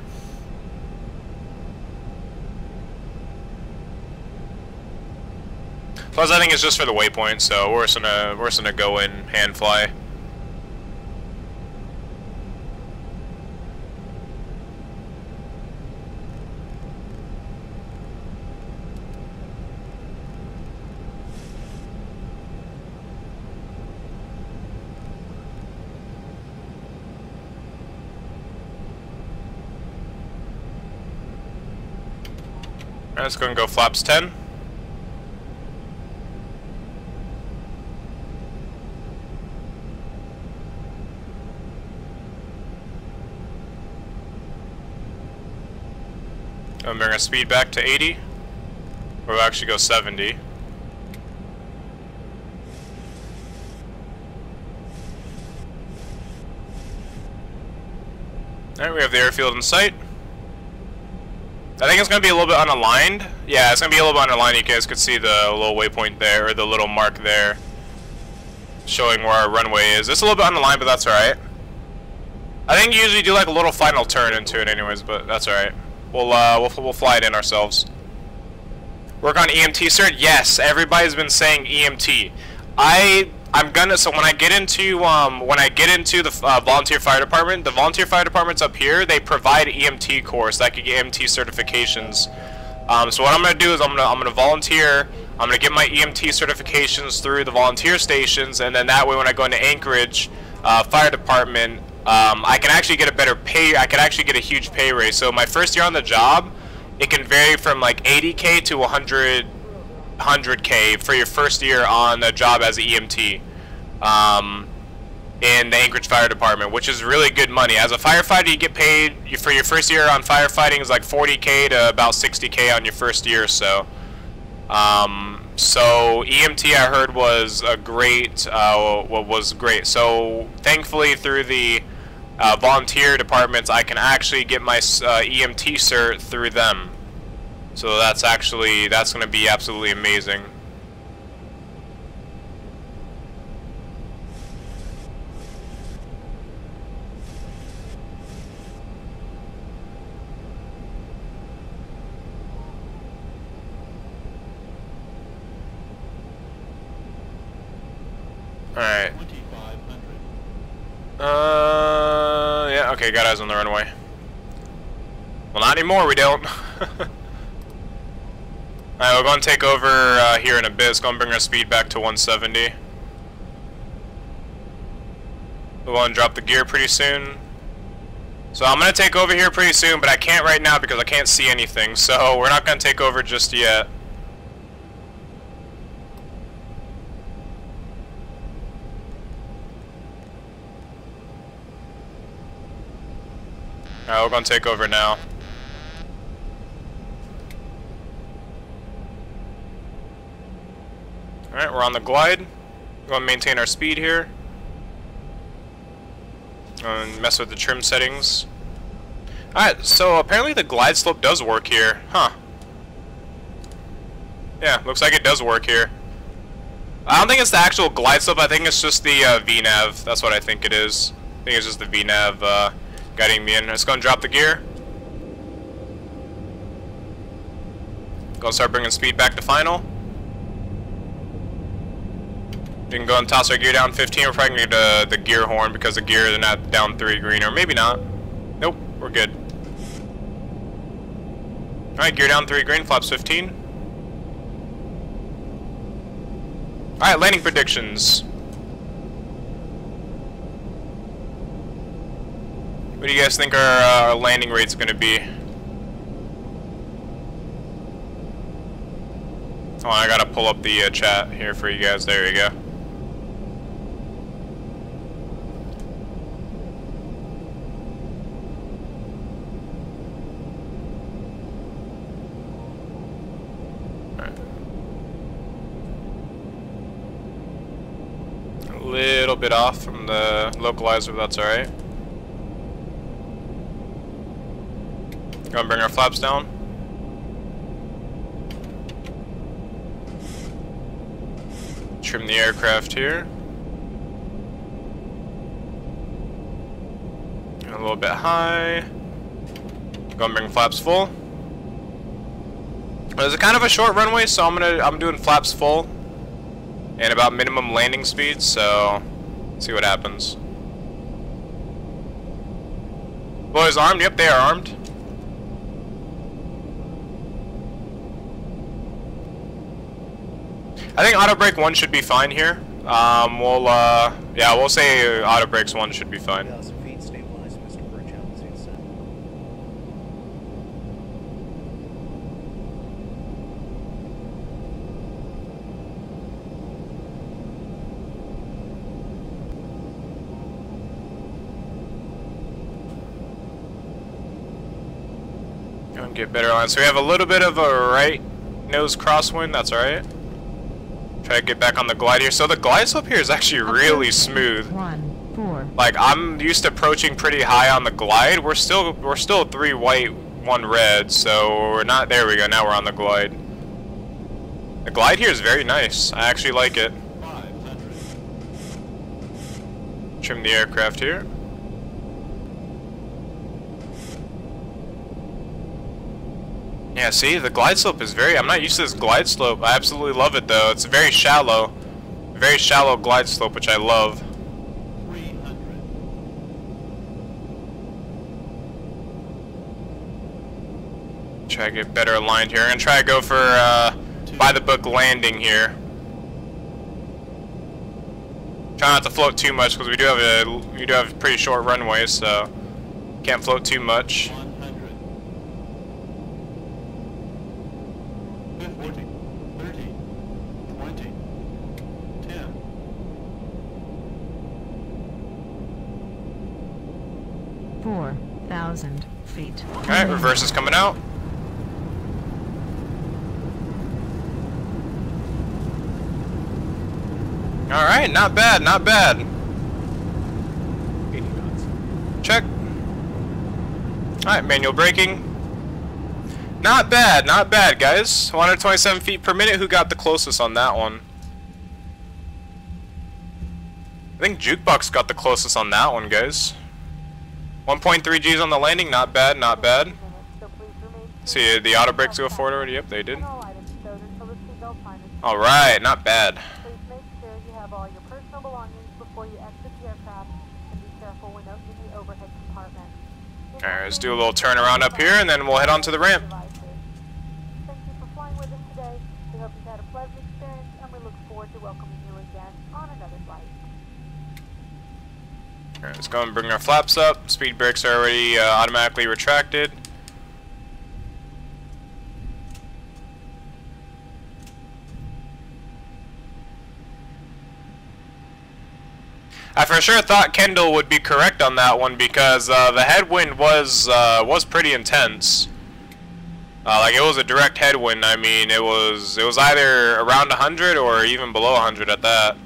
Plus, I think it's just for the waypoint, so we're just gonna go in hand fly. Alright, let's go and go flaps 10. And bring our speed back to 80. Or we'll actually go 70. Alright, we have the airfield in sight. I think it's going to be a little bit unaligned. Yeah, it's going to be a little bit unaligned. You guys could see the little waypoint there, or the little mark there, showing where our runway is. It's a little bit unaligned, but that's alright. I think you usually do like a little final turn into it anyways, but that's alright. We'll fly it in ourselves. Work on EMT cert? Yes, everybody's been saying EMT. I'm gonna, so when I get into the volunteer fire department, the volunteer fire department's up here. They provide EMT course that could get EMT certifications. So what I'm gonna do is I'm gonna volunteer. I'm gonna get my EMT certifications through the volunteer stations, and then that way when I go into Anchorage fire department, I can actually get a better pay. I can actually get a huge pay raise. So my first year on the job, it can vary from like 80K to 100K for your first year on the job as an EMT in the Anchorage Fire Department, which is really good money. As a firefighter, you get paid for your first year on firefighting is like 40K to about 60K on your first year. So EMT I heard was a great, was great. So thankfully through the volunteer departments, I can actually get my EMT cert through them. So that's going to be absolutely amazing. Alright. Yeah, okay, got eyes on the runway. Well, not anymore, we don't. Alright, we're going to take over here in a bit. It's going to bring our speed back to 170. We're going to drop the gear pretty soon. So I'm going to take over here pretty soon, but I can't right now because I can't see anything. So we're not going to take over just yet. Alright, we're going to take over now. Alright, we're on the glide. We're going to maintain our speed here. And mess with the trim settings. Alright, so apparently the glide slope does work here. Huh. Yeah, looks like it does work here. I don't think it's the actual glide slope, I think it's just the VNAV. That's what I think it is. I think it's just the VNAV guiding me in. Let's go and drop the gear. Gonna start bringing speed back to final. We can go and toss our gear down 15. We're probably going to get the gear horn because the gear is not down 3 green, or maybe not. Nope, we're good. Alright, gear down 3 green, flaps 15. Alright, landing predictions. What do you guys think our landing rate's gonna be? Oh, I gotta pull up the chat here for you guys. There you go. A little bit off from the localizer, but that's alright. Gonna bring our flaps down. Trim the aircraft here. A little bit high. Gonna bring flaps full. It's kind of a short runway, so I'm doing flaps full and about minimum landing speed. So see what happens. Boys armed? Yep, they are armed. I think auto brake 1 should be fine here. We'll say auto brakes 1 should be fine. 1,000 feet, stabilize, Mr. Bridge, altitude set. Go and get better line. So we have a little bit of a right nose crosswind. That's alright. Try to get back on the glide here. So the glide slope here is actually really smooth. 1, 4. Like, I'm used to approaching pretty high on the glide. We're still 3 white, 1 red, so we're not. There we go. Now we're on the glide. The glide here is very nice. I actually like it. 500. Trim the aircraft here. Yeah, see, the glide slope is I'm not used to this glide slope. I absolutely love it though. It's very shallow glide slope, which I love. 300. Try to get better aligned here. I'm gonna try to go for by the book landing here. Try not to float too much because we do have a pretty short runway, so can't float too much. 100. 50. 30. 20. 10. 4,000 feet. Alright, reverse is coming out. Alright, not bad, not bad. 80 knots. Check. Alright, manual braking. Not bad, guys. 127 feet per minute. Who got the closest on that one? I think Jukebox got the closest on that one, guys. 1.3 Gs on the landing. Not bad, not bad. See, the auto brakes go forward already? Yep, they did. Alright, not bad. Please make sure you have all your personal belongings before you exit the aircraft, and be careful when opening the overhead compartment. Alright, let's do a little turnaround up here and then we'll head on to the ramp. Thank you for flying with us today. We hope you've had a pleasant experience, and we look forward to welcoming you again on another flight. Alright, let's go and bring our flaps up. Speed brakes are already automatically retracted. I for sure thought Kendall would be correct on that one because the headwind was pretty intense. Like it was a direct headwind. I mean, it was either around 100 or even below 100 at that.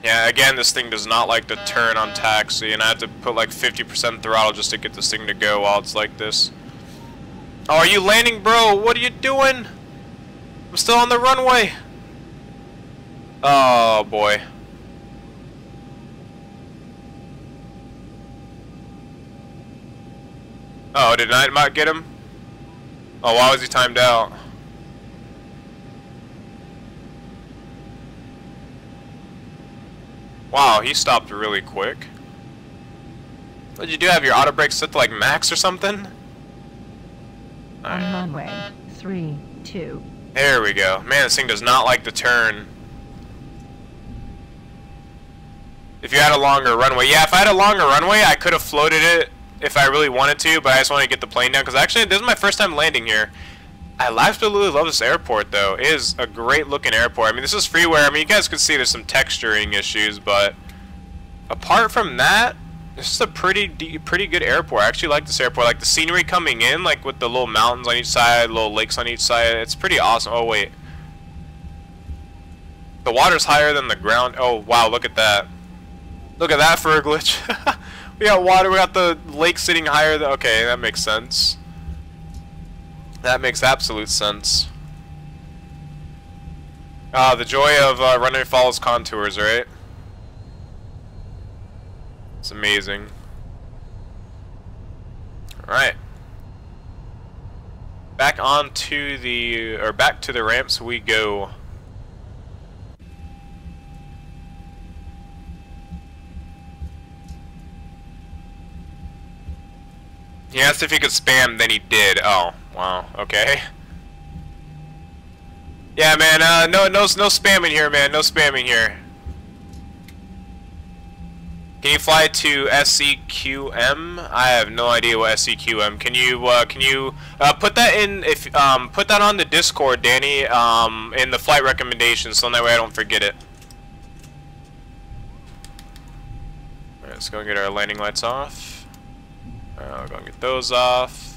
Yeah, again, this thing does not like to turn on taxi, and I have to put like 50% throttle just to get this thing to go while it's like this. Oh, are you landing, bro? What are you doing? I'm still on the runway. Oh boy. Oh, did Nightmare get him? Oh, why was he timed out? Wow, he stopped really quick. What did you do? Have your auto brakes set to like max or something? on runway 32. There we go. Man, this thing does not like to turn. If you had a longer runway. Yeah, if I had a longer runway, I could have floated it if I really wanted to, but I just wanted to get the plane down, because actually, this is my first time landing here. I absolutely love this airport, though. It is a great looking airport. I mean, this is freeware. I mean, you guys can see there's some texturing issues, but apart from that, this is a pretty good airport. I actually like this airport. Like the scenery coming in, like with the little mountains on each side, little lakes on each side. It's pretty awesome. Oh, wait. The water's higher than the ground. Oh, wow, look at that. Look at that for a glitch. We got water, we got the lake sitting higher than, okay, that makes sense. That makes absolute sense. The joy of running follows contours, right? It's amazing. Alright. Back to the ramps we go. He asked if he could spam, then he did. Oh, wow. Okay. Yeah, man. No spamming here, man. No spamming here. Can you fly to SCQM? I have no idea what SCQM. Can you put that in? Put that on the Discord, Danny. In the flight recommendations, so that way I don't forget it. All right, let's go and get our landing lights off. We're going to get those off.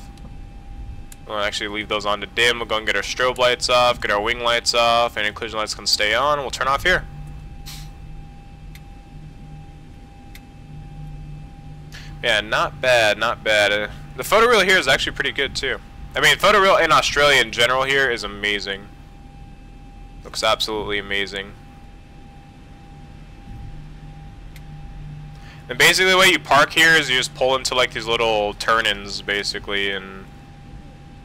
We'll actually leave those on to dim. We'll go and get our strobe lights off, get our wing lights off, and collision lights can stay on, and we'll turn off here. Yeah, not bad, not bad. The photoreal here is actually pretty good too. I mean, photoreal in Australia in general here is amazing. Looks absolutely amazing. And basically the way you park here is you just pull into like these little turn-ins basically, and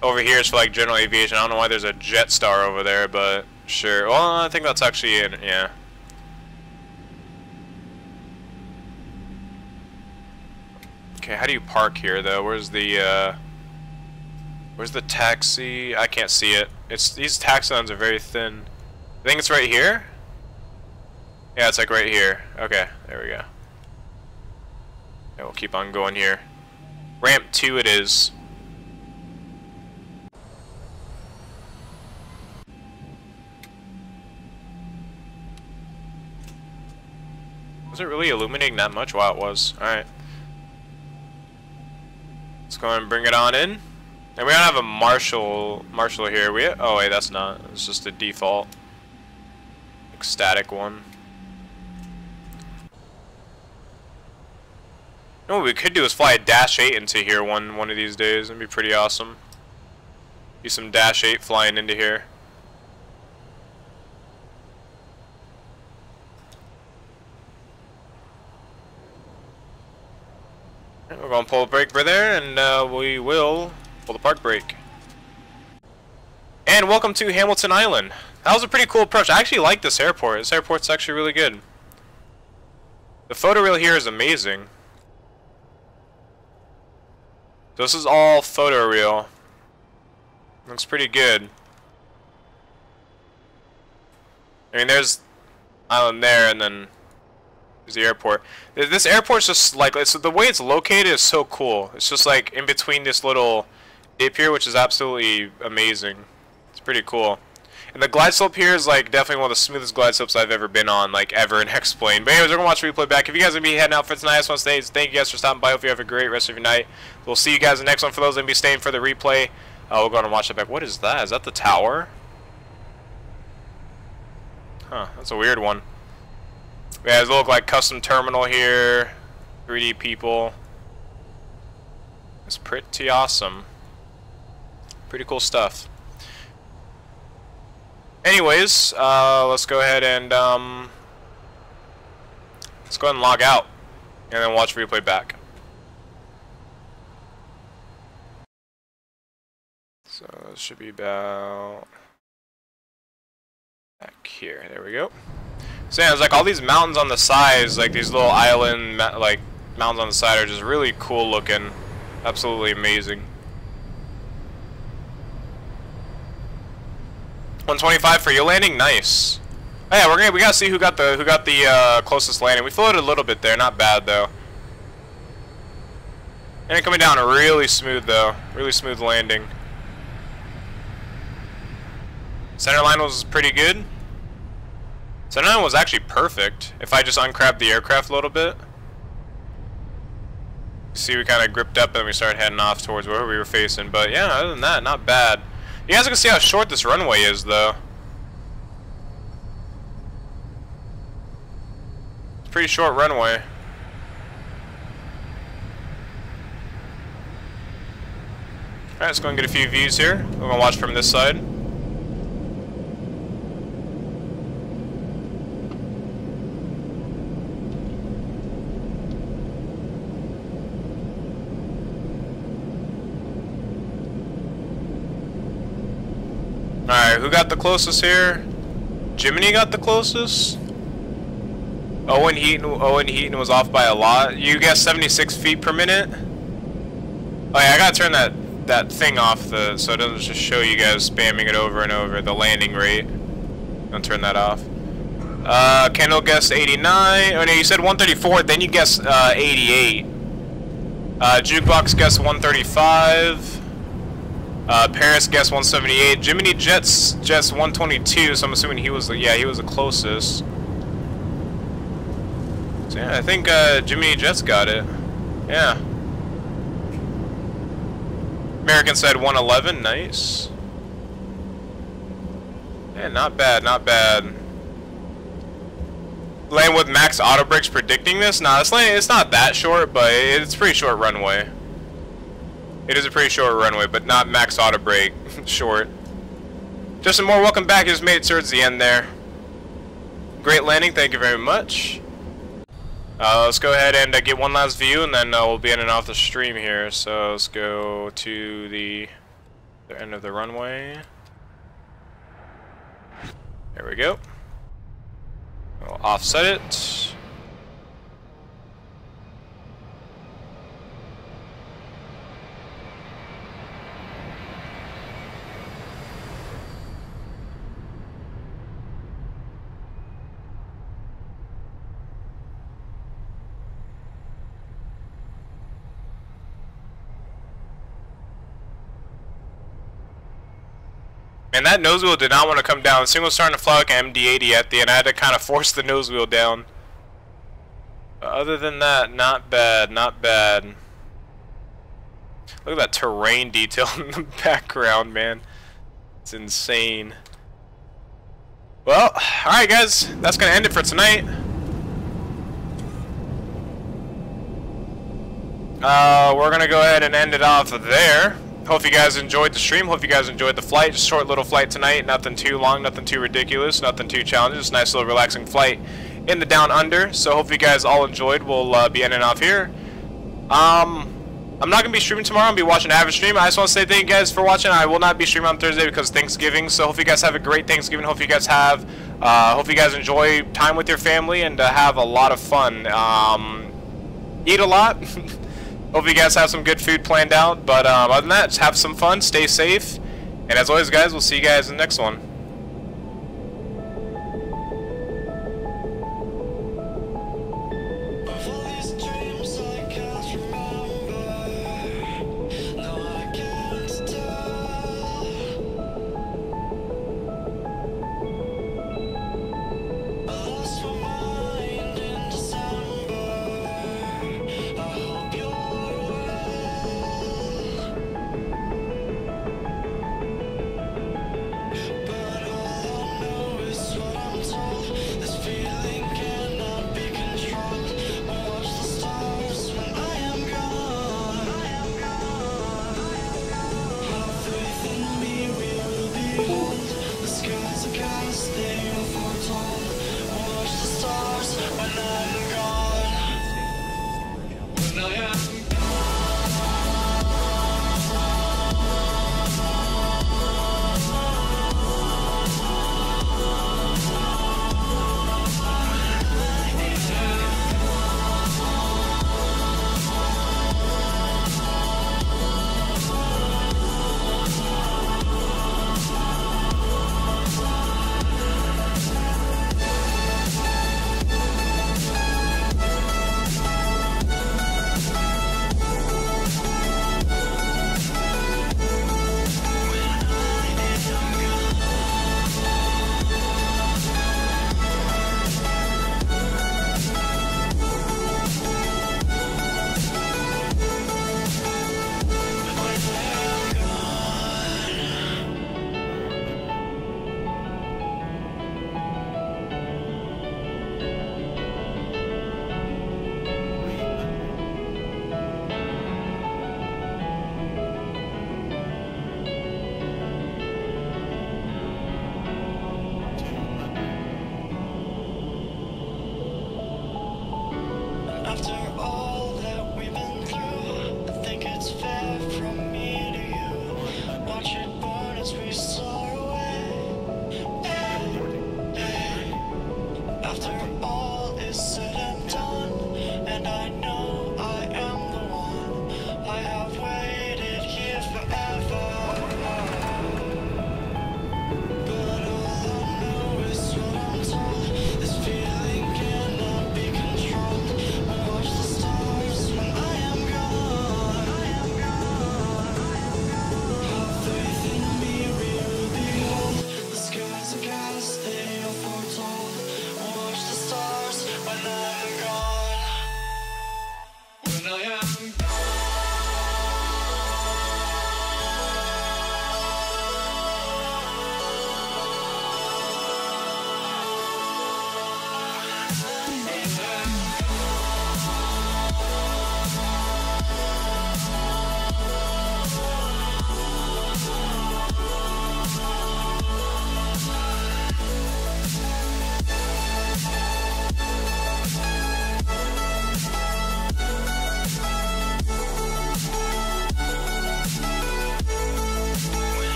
over here is for like general aviation. I don't know why there's a Jetstar over there, but sure. Well, I think that's actually it, yeah. Okay, how do you park here though? Where's the taxi? I can't see it. These taxi lines are very thin. I think it's right here? Yeah, it's like right here. Okay, there we go. Yeah, we'll keep on going here. Ramp 2 it is. Was it really illuminating that much? Wow, it was. Alright. Let's go and bring it on in. And we don't have a marshal here. Oh wait, that's not. It's just a default like, static one. You know what we could do is fly a Dash 8 into here one of these days. That'd be pretty awesome. Do some Dash 8 flying into here. Right, we're going to pull the brake for there, and we will pull the park brake. And welcome to Hamilton Island. That was a pretty cool approach. I actually like this airport. This airport's actually really good. The photoreal here is amazing. This is all photoreal. Looks pretty good. I mean, there's island there, and then there's the airport. This airport's just like, the way it's located is so cool. It's just like in between this little dip here, which is absolutely amazing. It's pretty cool. And the glide slope here is like definitely one of the smoothest glide slopes I've ever been on, like ever in X-Plane. But anyways, we're gonna watch the replay back. If you guys are gonna be heading out for tonight, I just want to say thank you guys for stopping by. Hope you have a great rest of your night. We'll see you guys in the next one. For those that be staying for the replay, we're gonna watch it back. What is that? Is that the tower? Huh, that's a weird one. Yeah, there's a little like custom terminal here. 3D people. It's pretty awesome. Pretty cool stuff. Anyways, let's go ahead and log out, and then watch replay back. So it should be about back here. There we go. So yeah, it's like all these mountains on the sides, like these little island like mountains on the side, are just really cool looking. Absolutely amazing. 125 for your landing. Nice. Oh yeah, we gotta see who got the closest landing. We floated a little bit there, not bad though. And coming down really smooth though, really smooth landing. Center line was pretty good. Center line was actually perfect. If I just uncrabbed the aircraft a little bit. See, we kind of gripped up and we started heading off towards where we were facing. But yeah, other than that, not bad. You guys can see how short this runway is though. It's a pretty short runway. Alright, let's go and get a few views here. We're gonna watch from this side. Alright, who got the closest here? Jiminy got the closest? Owen Heaton was off by a lot. You guessed 76 feet per minute? Oh yeah, I gotta turn that thing off so it doesn't just show you guys spamming it over and over, the landing rate. I'll turn that off. Kendall guessed 89. Oh no, you said 134, then you guessed 88. Jukebox guessed 135. Paris guessed 178. Jiminy Jets 122, so I'm assuming he was the closest. So yeah, I think Jiminy Jets got it. Yeah. American said 111, nice. Yeah, not bad, not bad. Land with max auto brakes predicting this? Nah, it's not that short, but it's a pretty short runway. It is a pretty short runway, but not max auto brake short. Justin Moore, welcome back. You just made it towards the end there. Great landing, thank you very much. Let's go ahead and get one last view, and then we'll be ending off the stream here. So let's go to the end of the runway. There we go. We'll offset it. And that nose wheel did not want to come down. This thing was starting to fly like an MD-80 at the end. I had to kind of force the nose wheel down. But other than that, not bad, not bad. Look at that terrain detail in the background, man. It's insane. Well, alright guys, that's going to end it for tonight. We're going to go ahead and end it off there. Hope you guys enjoyed the stream. Hope you guys enjoyed the flight. Just a short little flight tonight. Nothing too long, nothing too ridiculous, nothing too challenging. Just a nice little relaxing flight in the down under. So hope you guys all enjoyed. We'll be ending off here. I'm not going to be streaming tomorrow. I'm going to be watching Avid stream. I just want to say thank you guys for watching. I will not be streaming on Thursday because Thanksgiving. So hope you guys have a great Thanksgiving. Hope you guys enjoy time with your family and have a lot of fun. Eat a lot. Hope you guys have some good food planned out, but other than that, just have some fun, stay safe, and as always guys, we'll see you guys in the next one.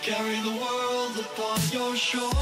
carry the world upon your shoulders.